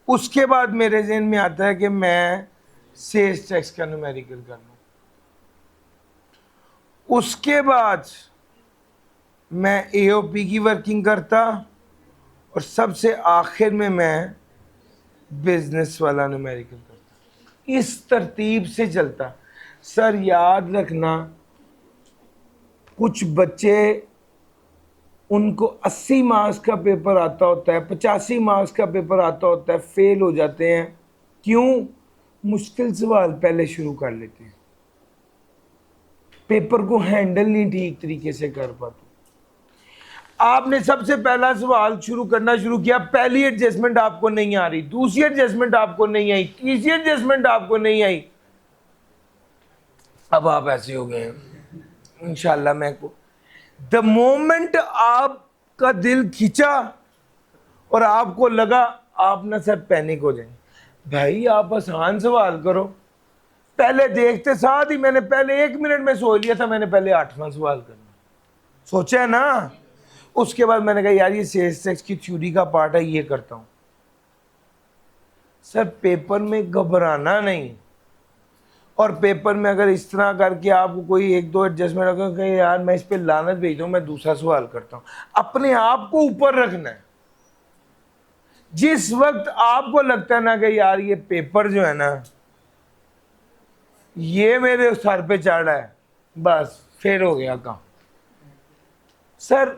उसके बाद मेरे जहन में आता है कि मैं सेल्स टैक्स का न्यूमेरिकल कर लूँ। उसके बाद मैं एओपी की वर्किंग करता, और सबसे आखिर में मैं बिजनेस वाला न्यूमेरिकल करता। इस तरतीब से चलता। सर याद रखना, कुछ बच्चे, उनको 80 मार्क्स का पेपर आता होता है, 85 मार्क्स का पेपर आता होता है, फेल हो जाते हैं। क्यों? मुश्किल सवाल पहले शुरू कर लेते हैं, पेपर को हैंडल नहीं ठीक तरीके से कर पाते। आपने सबसे पहला सवाल करना शुरू किया, पहली एडजस्टमेंट आपको नहीं आ रही, दूसरी एडजस्टमेंट आपको नहीं आई, तीसरी एडजस्टमेंट आपको नहीं आई, अब आप ऐसे हो गए हैं। इंशाल्लाह मैं को द मोमेंट आपका दिल खींचा और आपको लगा, आप ना सर पैनिक हो जाएंगे, भाई आप आसान सवाल करो। पहले देखते साथ ही मैंने पहले 1 मिनट में सोच लिया था, मैंने पहले 8वां सवाल करना सोचा है ना। उसके बाद मैंने कहा यार ये सेल्स टैक्स की थ्योरी का पार्ट है, ये करता हूं। सर पेपर में घबराना नहीं, और पेपर में अगर इस तरह करके आपको कोई 1-2 एडजस्टमेंट अगर कहीं यार मैं इस पे लानत भेज दूं, मैं दूसरा सवाल करता हूं। अपने आप को ऊपर रखना है। जिस वक्त आपको लगता है ना कि यार ये पेपर जो है ना ये मेरे सर पे चढ़ रहा है, बस फिर हो गया काम। सर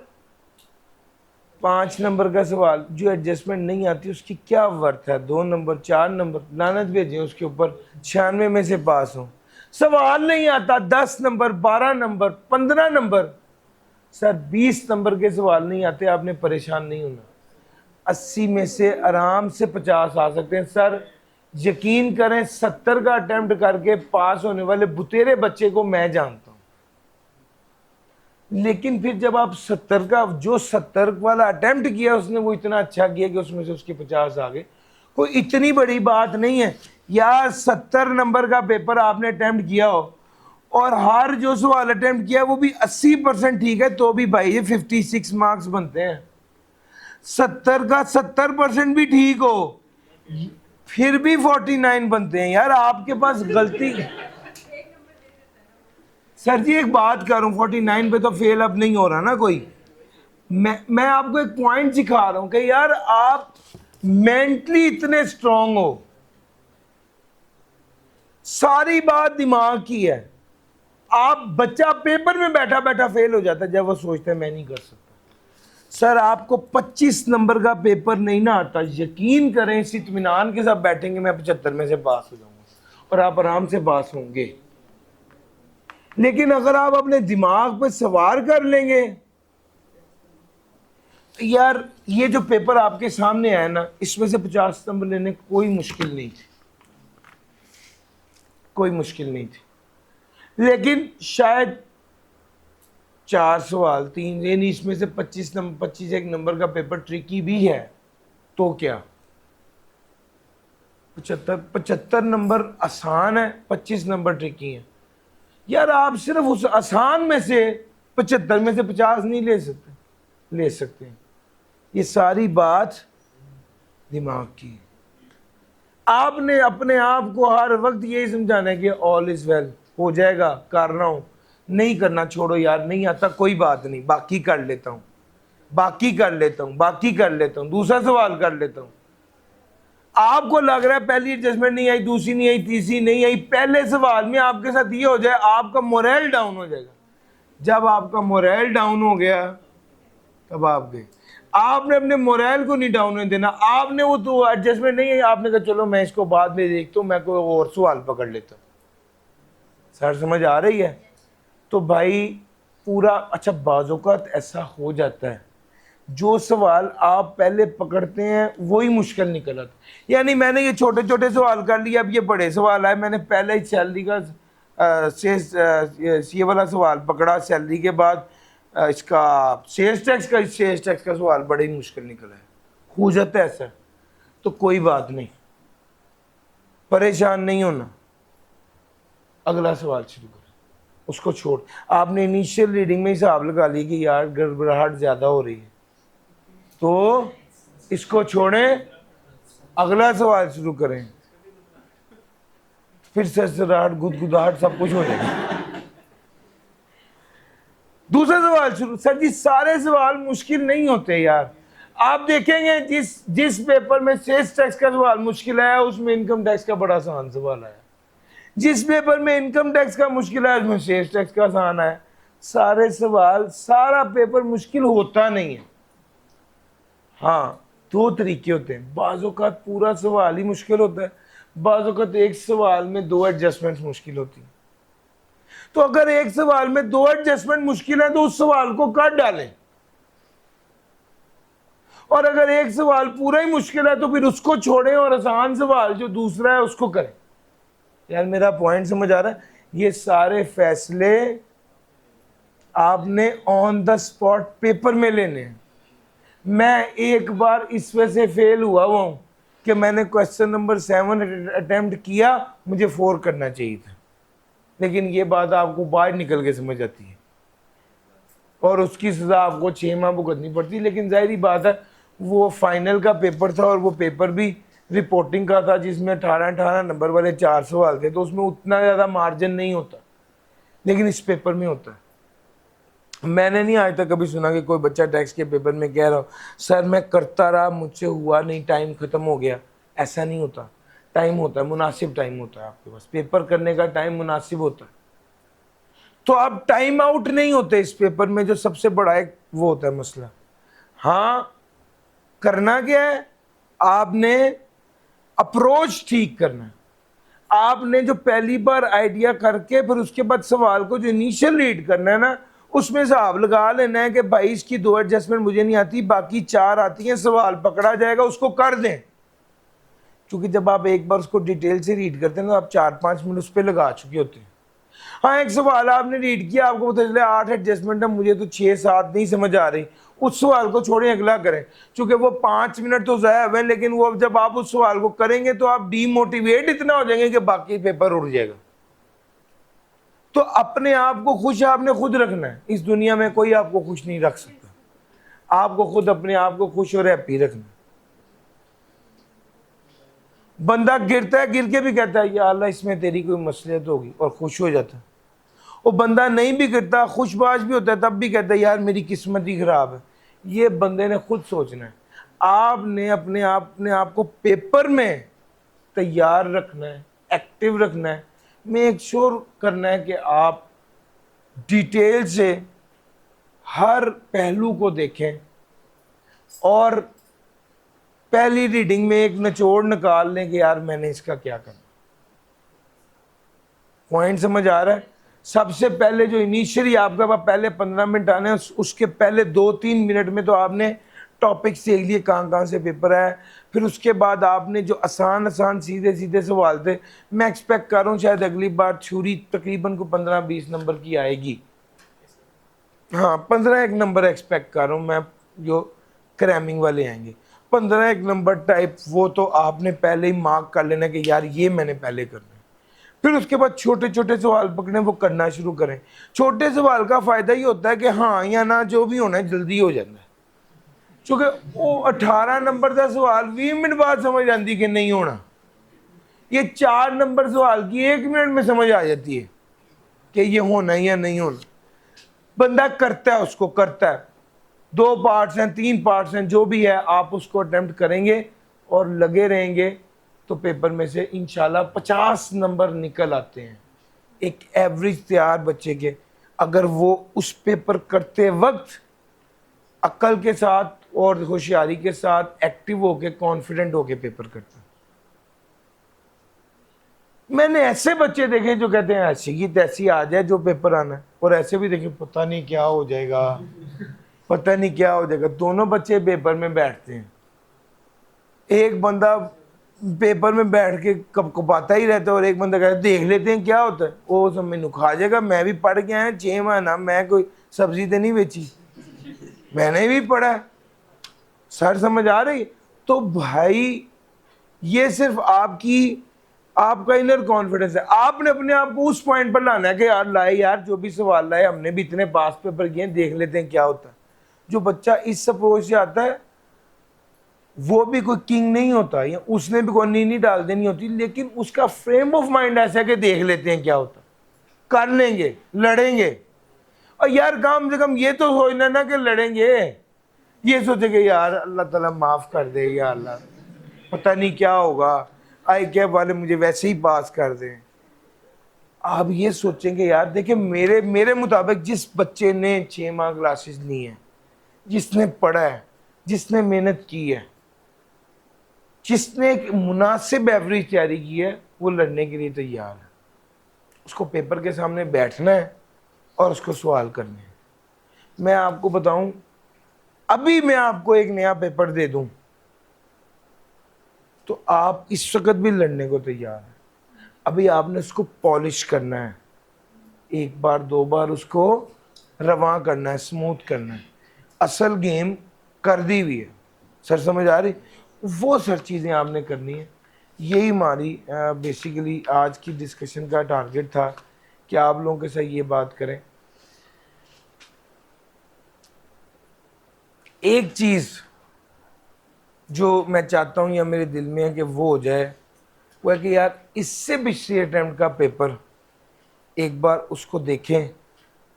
5 नंबर का सवाल, जो एडजस्टमेंट नहीं आती उसकी क्या वर्थ है? 2 नंबर 4 नंबर लानत भेजें उसके ऊपर, 96 में से पास हो। सवाल नहीं आता, 10 number, 12 number, 15 number, sir 20 number के सवाल नहीं आते, आपने परेशान नहीं होना। 80 में से आराम से 50 आ सकते हैं सर। यकीन करें, 70 का अटेम्प्ट करके पास होने वाले बुतेरे बच्चे को मैं जानता हूं। लेकिन फिर जब आप 70 का, जो 70 वाला अटेम्प्ट किया उसने, वो इतना अच्छा किया कि उसमें से उसके 50 आ गए। कोई इतनी बड़ी बात नहीं है यार। 70 नंबर का पेपर आपने अटेम्प्ट किया हो और हर जो सवाल अटेम्प्ट किया वो भी 80% ठीक है, तो भी भाई ये 56 मार्क्स बनते हैं। 70 का 70% भी ठीक हो फिर भी 49 बनते हैं यार। आपके पास गलती। सर जी एक बात करूं, 49 पे तो फेल अब नहीं हो रहा ना कोई। मैं आपको एक पॉइंट सिखा रहा हूं कि यार आप मेंटली इतने स्ट्रांग हो। सारी बात दिमाग की है। आप बच्चा पेपर में बैठा बैठा फेल हो जाता है जब वो सोचता है मैं नहीं कर सकता। सर आपको 25 नंबर का पेपर नहीं ना आता, यकीन करें इस इत्मीनान के साथ बैठेंगे मैं 75 में से पास हो जाऊंगा और आप आराम से पास होंगे। लेकिन अगर आप अपने दिमाग पे सवार कर लेंगे, यार ये जो पेपर आपके सामने आया ना, इसमें से 50 नंबर लेने कोई मुश्किल नहीं थी, कोई मुश्किल नहीं थी। लेकिन शायद 4 सवाल 3, यानी इसमें से 25 नंबर, 25 एक नंबर का पेपर ट्रिकी भी है, तो क्या 75 नंबर आसान है, 25 नंबर ट्रिकी है। यार आप सिर्फ उस आसान में से 75 में से 50 नहीं ले सकते, ले सकते हैं। ये सारी बात दिमाग की है। आपने अपने आप को हर वक्त यही समझाना है कि ऑल इज वेल, हो जाएगा, कर रहा हूं, नहीं करना छोड़ो यार, नहीं आता कोई बात नहीं, बाकी कर लेता हूं, बाकी कर लेता हूं, बाकी कर लेता हूं, दूसरा सवाल कर लेता हूं। आपको लग रहा है पहली एडजस्टमेंट नहीं आई, दूसरी नहीं आई, तीसरी नहीं आई, पहले सवाल में आपके साथ ये हो जाए, आपका मोरल डाउन हो जाएगा। जब आपका मोरल डाउन हो गया तब आप गए। आपने अपने मोरल को नहीं डाउन होने देना। आपने वो तो एडजस्टमेंट नहीं है, आपने कहा चलो मैं इसको बाद में देखता हूँ, मैं कोई और सवाल पकड़ लेता हूँ। सर समझ आ रही है? तो भाई पूरा अच्छा, बाज़ौक़ात ऐसा हो जाता है जो सवाल आप पहले पकड़ते हैं वही मुश्किल निकल आता। यानी मैंने ये छोटे छोटे सवाल कर लिए, अब ये बड़े सवाल आए, मैंने पहले ही सैलरी का ये वाला सवाल पकड़ा, सैलरी के बाद इसका सेल्स टैक्स का सवाल बड़ा ही मुश्किल निकला है। हो जाता है ऐसा, तो कोई बात नहीं, परेशान नहीं होना। अगला सवाल शुरू करें, उसको छोड़। आपने इनिशियल रीडिंग में हिसाब लगा ली कि यार गड़बड़ाहट ज़्यादा हो रही है, तो इसको छोड़ें, अगला सवाल शुरू करें, फिर सरसराहट, गुदगुदाहट सब कुछ हो जाएगा। दूसरा सवाल शुरू। सर जी सारे सवाल मुश्किल नहीं होते यार। आप देखेंगे जिस पेपर में सेल्स टैक्स का सवाल मुश्किल आया उसमें इनकम टैक्स का बड़ा आसान सवाल आया, जिस पेपर में इनकम टैक्स का मुश्किल आया उसमें सेल्स टैक्स का आसान आया। सारे सवाल, सारा पेपर मुश्किल होता नहीं है। हाँ, दो तरीके होते हैं। बाज़ौक़ात पूरा सवाल ही मुश्किल होता है, बाज़ौक़ात एक सवाल में 2 एडजस्टमेंट मुश्किल होती है। तो अगर एक सवाल में 2 एडजस्टमेंट मुश्किल है तो उस सवाल को काट डालें, और अगर एक सवाल पूरा ही मुश्किल है तो फिर उसको छोड़ें और आसान सवाल जो दूसरा है उसको करें। यार मेरा पॉइंट समझ आ रहा है? ये सारे फैसले आपने ऑन द स्पॉट पेपर में लेने हैं। मैं एक बार इस वजह से फेल हुआ हूं कि मैंने क्वेश्चन नंबर 7 अटेम्प्ट किया, मुझे 4 करना चाहिए था। लेकिन ये बात आपको बाहर निकल के समझ आती है और उसकी सज़ा आपको 6 माह भुगतनी पड़ती है। लेकिन जाहिर बात है वो फाइनल का पेपर था और वो पेपर भी रिपोर्टिंग का था जिसमें 18 नंबर वाले 4 सवाल थे, तो उसमें उतना ज़्यादा मार्जिन नहीं होता, लेकिन इस पेपर में होता है। मैंने नहीं आज तक कभी सुना कि कोई बच्चा टैक्स के पेपर में कह रहा हो सर मैं करता रहा, मुझसे हुआ नहीं, टाइम ख़त्म हो गया। ऐसा नहीं होता। टाइम होता है, मुनासिब टाइम होता है आपके पास, पेपर करने का टाइम मुनासिब होता है। तो आप टाइम आउट नहीं होते इस पेपर में, जो सबसे बड़ा एक वो होता है मसला। हाँ, करना क्या है, आपने अप्रोच ठीक करना है। आपने जो पहली बार आइडिया करके फिर उसके बाद सवाल को जो इनिशियल रीड करना है ना, उसमें हिसाब लगा लेना है कि भाई इसकी 2 एडजस्टमेंट मुझे नहीं आती, बाकी 4 आती हैं, सवाल पकड़ा जाएगा, उसको कर दें। क्योंकि जब आप एक बार उसको डिटेल से रीड करते हैं तो आप 4-5 मिनट उस पर लगा चुके होते हैं। हाँ, एक सवाल आपने रीड किया, आपको पता चले 8 एडजस्टमेंट है, मुझे तो 6-7 नहीं समझ आ रही, उस सवाल को छोड़ें, अगला करें। क्योंकि वो 5 मिनट तो ज़ाया हुए, लेकिन वो जब आप उस सवाल को करेंगे तो आप डीमोटिवेट इतना हो जाएंगे कि बाकी पेपर उड़ जाएगा। तो अपने आप को खुश आपने खुद रखना है, इस दुनिया में कोई आपको खुश नहीं रख सकता। आपको खुद अपने आप को खुश और हैप्पी रखना। बंदा गिरता है, गिर के भी कहता है या अल्लाह इसमें तेरी कोई मसलियत होगी, और खुश हो जाता है। वो बंदा नहीं भी गिरता, खुशबाज भी होता है, तब भी कहता है यार मेरी किस्मत ही खराब है। ये बंदे ने खुद सोचना है। आपने अपने आप को पेपर में तैयार रखना है, एक्टिव रखना है, मेक श्योर करना है कि आप डिटेल से हर पहलू को देखें और पहली रीडिंग में एक निचोड़ निकाल लें कि यार मैंने इसका क्या करना। पॉइंट समझ आ रहा है? सबसे पहले जो इनिशियली आपके पास पहले 15 मिनट आने हैं, उसके पहले 2-3 मिनट में तो आपने टॉपिक सीख लिए कहाँ से पेपर है। फिर उसके बाद आपने जो आसान सीधे सीधे सवाल थे, मैं एक्सपेक्ट कर रहा हूँ शायद अगली बार थ्योरी तकरीबन को 15-20 नंबर की आएगी। हाँ, 15 नंबर एक्सपेक्ट कर रहा हूँ मैं, जो क्रैमिंग वाले आएंगे 15 नंबर टाइप, वो तो आपने पहले ही मार्क कर लेना कि यार ये मैंने पहले करना है। फिर उसके बाद छोटे छोटे सवाल पकड़े, वो करना शुरू करें। छोटे सवाल का फ़ायदा ही होता है कि हाँ या ना जो भी होना है जल्दी हो जाता है। क्योंकि वो 18 नंबर का सवाल 20 मिनट बाद समझ आती कि नहीं होना। ये 4 नंबर सवाल की 1 मिनट में समझ आ जाती है कि ये होना या नहीं होना। बंदा करता है, उसको करता है। 2 पार्ट्स हैं, 3 पार्ट्स हैं, जो भी है आप उसको अटेम्प्ट करेंगे और लगे रहेंगे तो पेपर में से इंशाल्लाह 50 नंबर निकल आते हैं एक एवरेज तैयार बच्चे के, अगर वो उस पेपर करते वक्त अक्ल के साथ और होशियारी के साथ एक्टिव होके कॉन्फिडेंट होके पेपर करता है। मैंने ऐसे बच्चे देखे जो कहते हैं ऐसी की तैसी आ जाए जो पेपर आना है, और ऐसे भी देखे पता नहीं क्या हो जाएगा, पता नहीं क्या हो जाएगा। दोनों बच्चे पेपर में बैठते हैं। एक बंदा पेपर में बैठ के कब कपाता ही रहता है और एक बंदा कहता है देख लेते हैं क्या होता है। वो सब मैंने खा जाएगा, मैं भी पढ़ के आया 6 महीना, मैं कोई सब्जी तो नहीं बेची, मैंने भी पढ़ा। सर समझ आ रही? तो भाई ये सिर्फ आपका इनर कॉन्फिडेंस है। आपने अपने आप को उस पॉइंट पर लाना है कि यार लाए, यार जो भी सवाल लाए, हमने भी इतने पास पेपर किए, देख लेते हैं क्या होता है। जो बच्चा इस अप्रोच से आता है वो भी कोई किंग नहीं होता, या उसने भी कोई नींद डाल देनी होती, लेकिन उसका फ्रेम ऑफ माइंड ऐसा है कि देख लेते हैं क्या होता, कर लेंगे, लड़ेंगे। और यार कम से कम ये तो सोचना ना कि लड़ेंगे, ये सोचेंगे यार अल्लाह ताला माफ़ कर दे, या अल्लाह पता नहीं क्या होगा, आई कैब वाले मुझे वैसे ही पास कर दें। आप ये सोचेंगे यार देखिए मेरे मुताबिक जिस बच्चे ने 6 माह क्लासेस ली हैं, जिसने पढ़ा है, जिसने मेहनत की है, जिसने एक मुनासिब एवरेज तैयारी की है, वो लड़ने के लिए तैयार है। उसको पेपर के सामने बैठना है और उसको सवाल करने हैं। मैं आपको बताऊं, अभी मैं आपको एक नया पेपर दे दूं तो आप इस वक्त भी लड़ने को तैयार हैं। अभी आपने उसको पॉलिश करना है, 1 बार 2 बार उसको रवा करना है, स्मूथ करना है। असल गेम कर दी हुई है, सर समझ आ रही? वो सर चीज़ें आपने करनी है। यही हमारी बेसिकली आज की डिस्कशन का टारगेट था कि आप लोगों के साथ ये बात करें। एक चीज़ जो मैं चाहता हूँ या मेरे दिल में है कि वो हो जाए, वो है कि यार इससे पिछले अटैम्प्ट का पेपर एक बार उसको देखें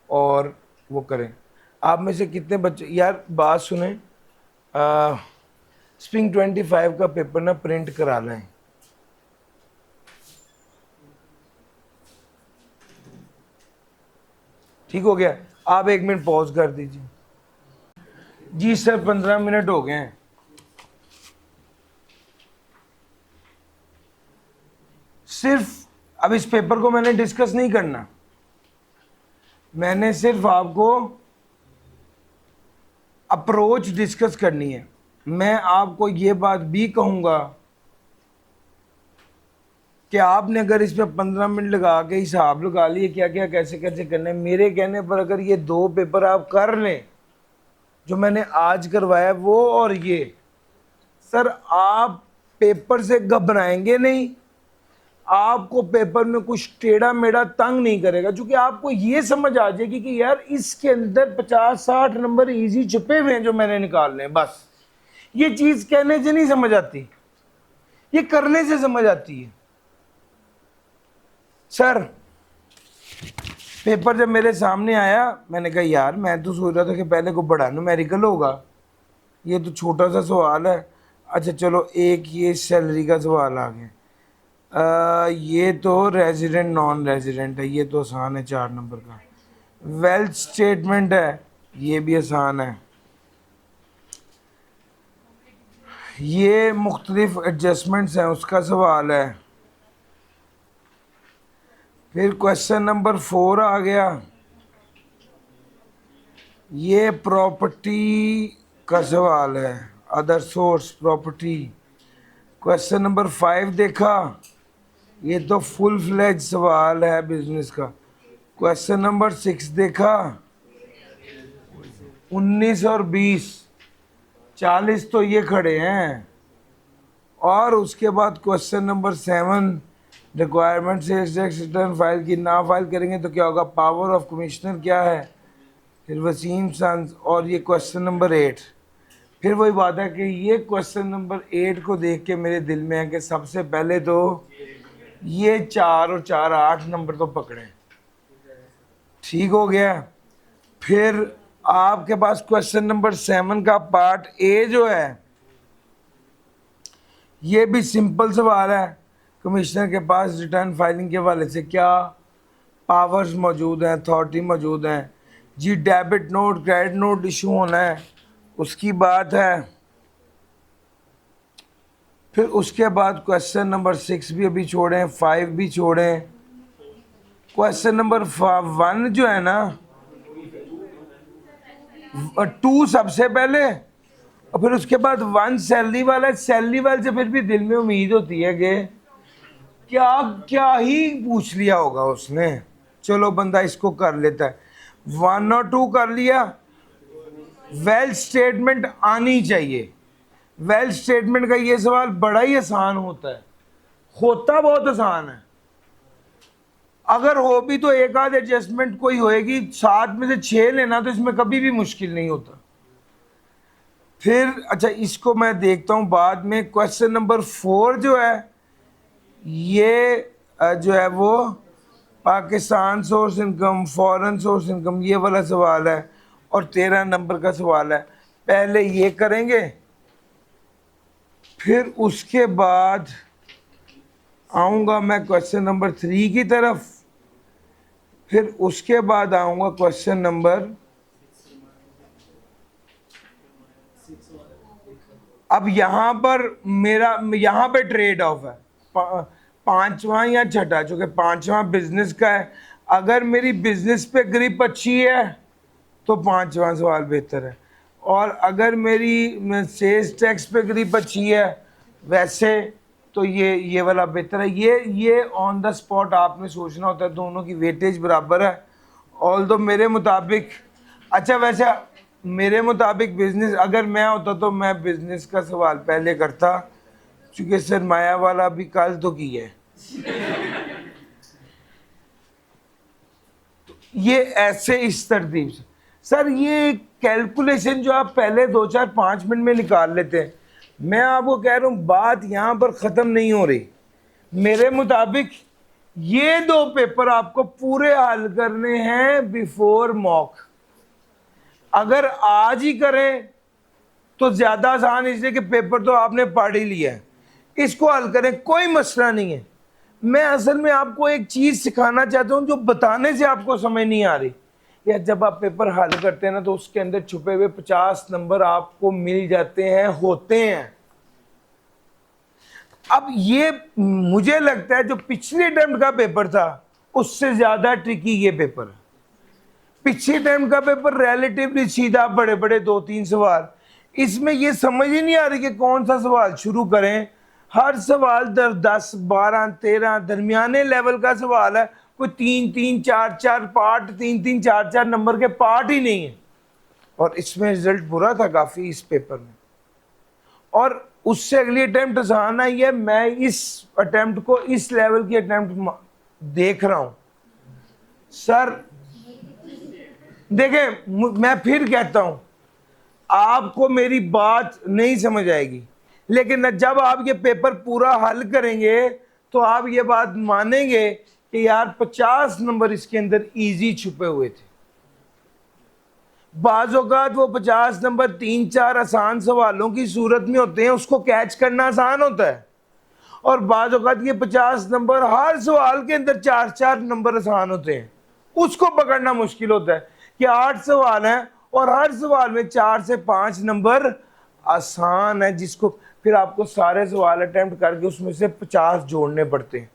और वो करें। आप में से कितने बच्चे यार बात सुने, स्प्रिंग 25 का पेपर ना प्रिंट करा लें। ठीक हो गया? आप 1 मिनट पॉज कर दीजिए। जी सर 15 मिनट हो गए हैं। सिर्फ अब इस पेपर को मैंने डिस्कस नहीं करना, मैंने सिर्फ आपको अप्रोच डिस्कस करनी है। मैं आपको ये बात भी कहूँगा कि आपने अगर इस पर 15 मिनट लगा के हिसाब लगा लिए क्या क्या कैसे कैसे करना है, मेरे कहने पर अगर ये 2 पेपर आप कर लें जो मैंने आज करवाया वो और ये, सर आप पेपर से घबराएंगे नहीं, आपको पेपर में कुछ टेढ़ा मेढ़ा तंग नहीं करेगा, क्योंकि आपको ये समझ आ जाएगी कि यार इसके अंदर 50-60 नंबर इजी छुपे हुए हैं जो मैंने निकालने हैं। बस ये चीज़ कहने से नहीं समझ आती, ये करने से समझ आती है। सर पेपर जब मेरे सामने आया मैंने कहा यार मैं तो सोच रहा था कि पहले को बड़ा न्यूमेरिकल होगा, ये तो छोटा सा सवाल है। अच्छा चलो एक ये सैलरी का सवाल आ गया, ये तो रेजिडेंट नॉन रेजिडेंट है, ये तो आसान है 4 नंबर का। वेल्थ स्टेटमेंट है, ये भी आसान है। ये मुख्तलिफ एडजस्टमेंट्स हैं उसका सवाल है। फिर क्वेश्चन नंबर 4 आ गया, ये प्रॉपर्टी का सवाल है, other source property. Question number 5 देखा, ये तो फुल फ्लेज सवाल है बिजनेस का। क्वेश्चन नंबर 6 देखा, 19 और 20, 40 तो ये खड़े हैं। और उसके बाद question number 7, requirement sales tax return file की, ना फाइल करेंगे तो क्या होगा, पावर ऑफ कमिश्नर क्या है, फिर वसीम सन्स। और ये क्वेश्चन नंबर 8, फिर वही बात है कि ये क्वेश्चन नंबर 8 को देख के मेरे दिल में है कि सबसे पहले तो ये 4 और 4 8 नंबर तो पकड़े, ठीक हो गया। फिर आपके पास क्वेश्चन नंबर 7 का पार्ट ए जो है ये भी सिंपल सवाल है, कमिश्नर के पास रिटर्न फाइलिंग के हवाले से क्या पावर्स मौजूद हैं, अथॉरिटी मौजूद हैं जी, debit note credit note issue होना है उसकी बात है। फिर उसके बाद क्वेश्चन नंबर 6 भी अभी छोड़ें, 5 भी छोड़ें। क्वेश्चन नंबर 1 जो है ना, 2 सबसे पहले और फिर उसके बाद 1 सैलरी वाला है। सैलरी वाले से फिर भी दिल में उम्मीद होती है कि क्या क्या ही पूछ लिया होगा उसने, चलो बंदा इसको कर लेता है। 1 और 2 कर लिया। वेल्थ स्टेटमेंट आनी चाहिए। वेल्थ स्टेटमेंट का ये सवाल बड़ा ही आसान होता है, होता बहुत आसान है। अगर हो भी तो एक आध एडजस्टमेंट कोई होएगी, 7 में से 6 लेना तो इसमें कभी भी मुश्किल नहीं होता। फिर अच्छा इसको मैं देखता हूँ बाद में। क्वेश्चन नंबर 4 जो है ये जो है वो Pakistan source income, foreign source income, ये वाला सवाल है और 13 नंबर का सवाल है। पहले ये करेंगे, फिर उसके बाद आऊँगा मैं क्वेश्चन नंबर 3 की तरफ, फिर उसके बाद आऊँगा क्वेश्चन नंबर, अब यहाँ पर मेरा यहाँ पे ट्रेड ऑफ है, 5वां या छठा, चूँकि 5वां बिजनेस का है। अगर मेरी बिजनेस पे ग्रिप अच्छी है तो 5वां सवाल बेहतर है, और अगर मेरी सेल्स टैक्स पे ग्रिप अच्छी है वैसे तो ये वाला बेहतर है। ये ऑन द स्पॉट आपने सोचना होता है, दोनों की वेटेज बराबर है। ऑल दो मेरे मुताबिक, अच्छा वैसे मेरे मुताबिक बिजनेस, अगर मैं होता तो मैं बिजनेस का सवाल पहले करता, क्योंकि सरमाया वाला भी कल तो की है। तो ये ऐसे इस तरतीब से सर, ये कैलकुलेशन जो आप पहले 2-4-5 मिनट में निकाल लेते हैं, मैं आपको कह रहा हूँ बात यहाँ पर ख़त्म नहीं हो रही। मेरे मुताबिक ये 2 पेपर आपको पूरे हल करने हैं बिफोर मॉक। अगर आज ही करें तो ज़्यादा आसान, इसलिए कि पेपर तो आपने पढ़ ही लिया है, इसको हल करें, कोई मसला नहीं है। मैं असल में आपको एक चीज़ सिखाना चाहता हूँ जो बताने से आपको समझ नहीं आ रही। या जब आप पेपर हल करते हैं ना तो उसके अंदर छुपे हुए 50 नंबर आपको मिल जाते हैं, होते हैं। अब ये मुझे लगता है जो पिछले अटेम्प्ट का पेपर था उससे ज्यादा ट्रिकी ये पेपर है। पिछले अटेम्प्ट का पेपर रिलेटिवली सीधा, बड़े बड़े 2-3 सवाल, इसमें ये समझ ही नहीं आ रही कि कौन सा सवाल शुरू करें। हर सवाल 10, 12, 13 दरमियाने लेवल का सवाल है। कोई 3-3, 4-4 पार्ट, 3-3, 4-4 नंबर के पार्ट ही नहीं है। और इसमें रिजल्ट बुरा था काफी इस पेपर में। और उससे अगली अटेम्प्ट आसान आई है। मैं इस अटेम्प्ट को, इस लेवल की अटेम्प्ट देख रहा हूं सर। देखें, मैं फिर कहता हूं, आपको मेरी बात नहीं समझ आएगी, लेकिन जब आप ये पेपर पूरा हल करेंगे तो आप ये बात मानेंगे कि यार 50 नंबर इसके अंदर इजी छुपे हुए थे। बाज़ औक़ात वो 50 नंबर 3-4 आसान सवालों की सूरत में होते हैं, उसको कैच करना आसान होता है। और बाज़ औक़ात ये 50 नंबर हर सवाल के अंदर 4-4 नंबर आसान होते हैं, उसको पकड़ना मुश्किल होता है कि 8 सवाल हैं और हर सवाल में 4 से 5 नंबर आसान है, जिसको फिर आपको सारे सवाल अटेम्प्ट करके उसमें से 50 जोड़ने पड़ते हैं।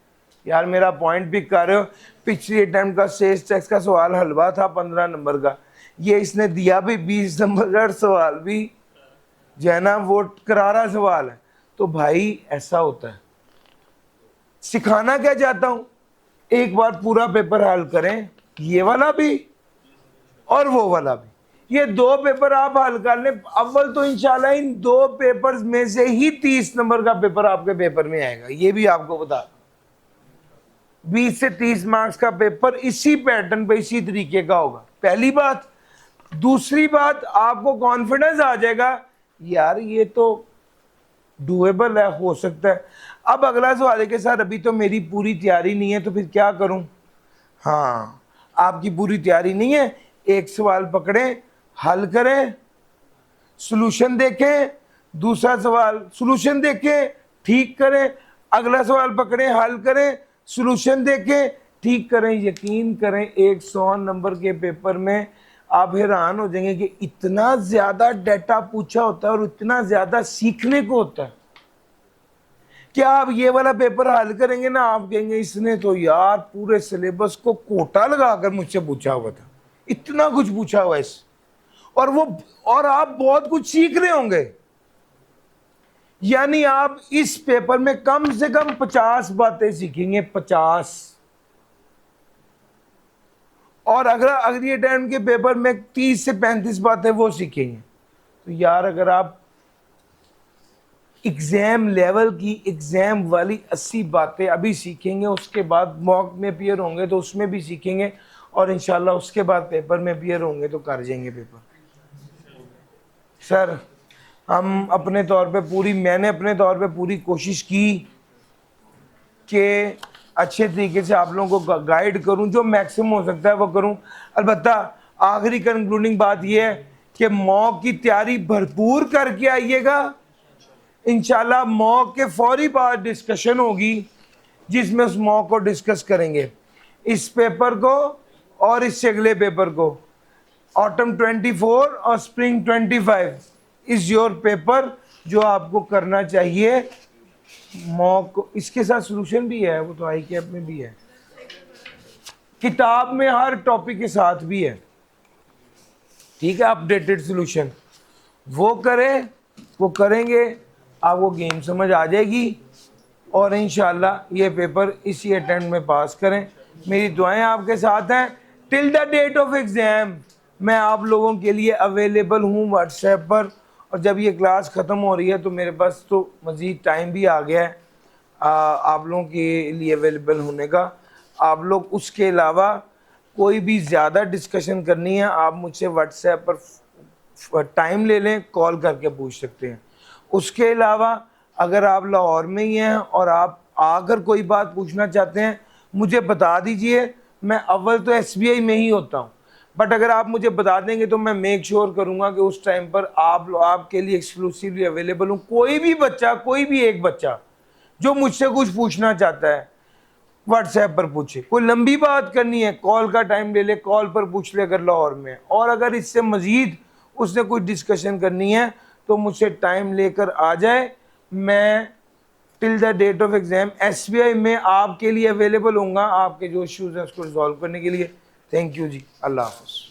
यार मेरा पॉइंट पिक कर रहे हो। पिछली अटेम्प्ट का सेल्स टैक्स का सवाल हलवा था 15 नंबर का, ये इसने दिया भी 20 नंबर का, सवाल भी जो है ना वो करारा सवाल है। तो भाई ऐसा होता है। सिखाना क्या चाहता हूं, एक बार पूरा पेपर हल करें, ये वाला भी और वो वाला भी। ये 2 पेपर आप हल कर लें, अव्वल तो इंशाल्लाह इन 2 पेपर्स में से ही 30 नंबर का पेपर आपके पेपर में आएगा। ये भी आपको बता, 20 से 30 मार्क्स का पेपर इसी पैटर्न पे, इसी तरीके का होगा। पहली बात। दूसरी बात, आपको कॉन्फिडेंस आ जाएगा, यार ये तो डुएबल है, हो सकता है। अब अगला सवाल है कि सर अभी तो मेरी पूरी तैयारी नहीं है, तो फिर क्या करूं? हाँ, आपकी पूरी तैयारी नहीं है, एक सवाल पकड़ें, हल करें, सॉल्यूशन देखें, दूसरा सवाल सॉल्यूशन देखें, ठीक करें, अगला सवाल पकड़ें, हल करें, सॉल्यूशन देखें, ठीक करें। यकीन करें 100 नंबर के पेपर में आप हैरान हो जाएंगे कि इतना ज्यादा डाटा पूछा होता है और इतना ज्यादा सीखने को होता है। क्या आप ये वाला पेपर हल करेंगे ना, आप कहेंगे इसने तो यार पूरे सिलेबस को कोटा लगाकर मुझसे पूछा हुआ था, इतना कुछ पूछा हुआ है इस, और आप बहुत कुछ सीख रहे होंगे। यानी आप इस पेपर में कम से कम 50 बातें सीखेंगे, 50। और अगर अगली अटेम्प्ट के पेपर में 30 से 35 बातें वो सीखेंगे। तो यार अगर आप एग्जाम लेवल की, एग्जाम वाली 80 बातें अभी सीखेंगे, उसके बाद मॉक में अपीयर होंगे तो उसमें भी सीखेंगे, और इंशाल्लाह उसके बाद पेपर में अपीयर होंगे तो कर जाएंगे पेपर। सर हम अपने तौर पे मैंने अपने तौर पे पूरी कोशिश की कि अच्छे तरीके से आप लोगों को गाइड करूं, जो मैक्सिमम हो सकता है वो करूं। अलबत्ता आखिरी कंक्लूडिंग बात यह है कि मॉक की तैयारी भरपूर करके आइएगा। इंशाल्लाह मॉक के फौरी बाद डिस्कशन होगी, जिसमें उस मॉक को डिस्कस करेंगे, इस पेपर को और इससे अगले पेपर को। ऑटम 24 और स्प्रिंग 25 इज योर पेपर, जो आपको करना चाहिए। मॉक इसके साथ सॉल्यूशन भी है, वो तो आई कैप में भी है, किताब में हर टॉपिक के साथ भी है, ठीक है, अपडेटेड सॉल्यूशन। वो करें, वो करेंगे, आपको गेम समझ आ जाएगी और इंशाल्लाह ये पेपर इसी अटेम्प्ट में पास करें। मेरी दुआएं आपके साथ हैं। Till the date of exam मैं आप लोगों के लिए अवेलेबल हूँ व्हाट्सएप पर, और जब ये क्लास ख़त्म हो रही है तो मेरे पास तो मज़ीद टाइम भी आ गया है आप लोगों के लिए अवेलेबल होने का। आप लोग उसके अलावा कोई भी ज़्यादा डिस्कशन करनी है, आप मुझसे व्हाट्सएप पर टाइम ले लें, कॉल करके पूछ सकते हैं। उसके अलावा अगर आप लाहौर में ही हैं और आप आकर कोई बात पूछना चाहते हैं, मुझे बता दीजिए। मैं अव्वल तो SBI में ही होता हूँ, बट अगर आप मुझे बता देंगे तो मैं मेक श्योर करूँगा कि उस टाइम पर आपके लिए एक्सक्लूसिवली अवेलेबल हूँ। कोई भी बच्चा, कोई भी एक बच्चा जो मुझसे कुछ पूछना चाहता है व्हाट्सएप पर पूछे। कोई लंबी बात करनी है, कॉल का टाइम ले ले, कॉल पर पूछ ले अगर लाहौर में। और अगर इससे मज़ीद उसने कोई डिस्कशन करनी है तो मुझसे टाइम लेकर आ जाए। मैं till the date of exam. SBI में आपके लिए अवेलेबल होऊंगा, आपके जो इश्यूज हैं उसको रिजॉल्व करने के लिए। थैंक यू जी, अल्लाह हाफ़िज़।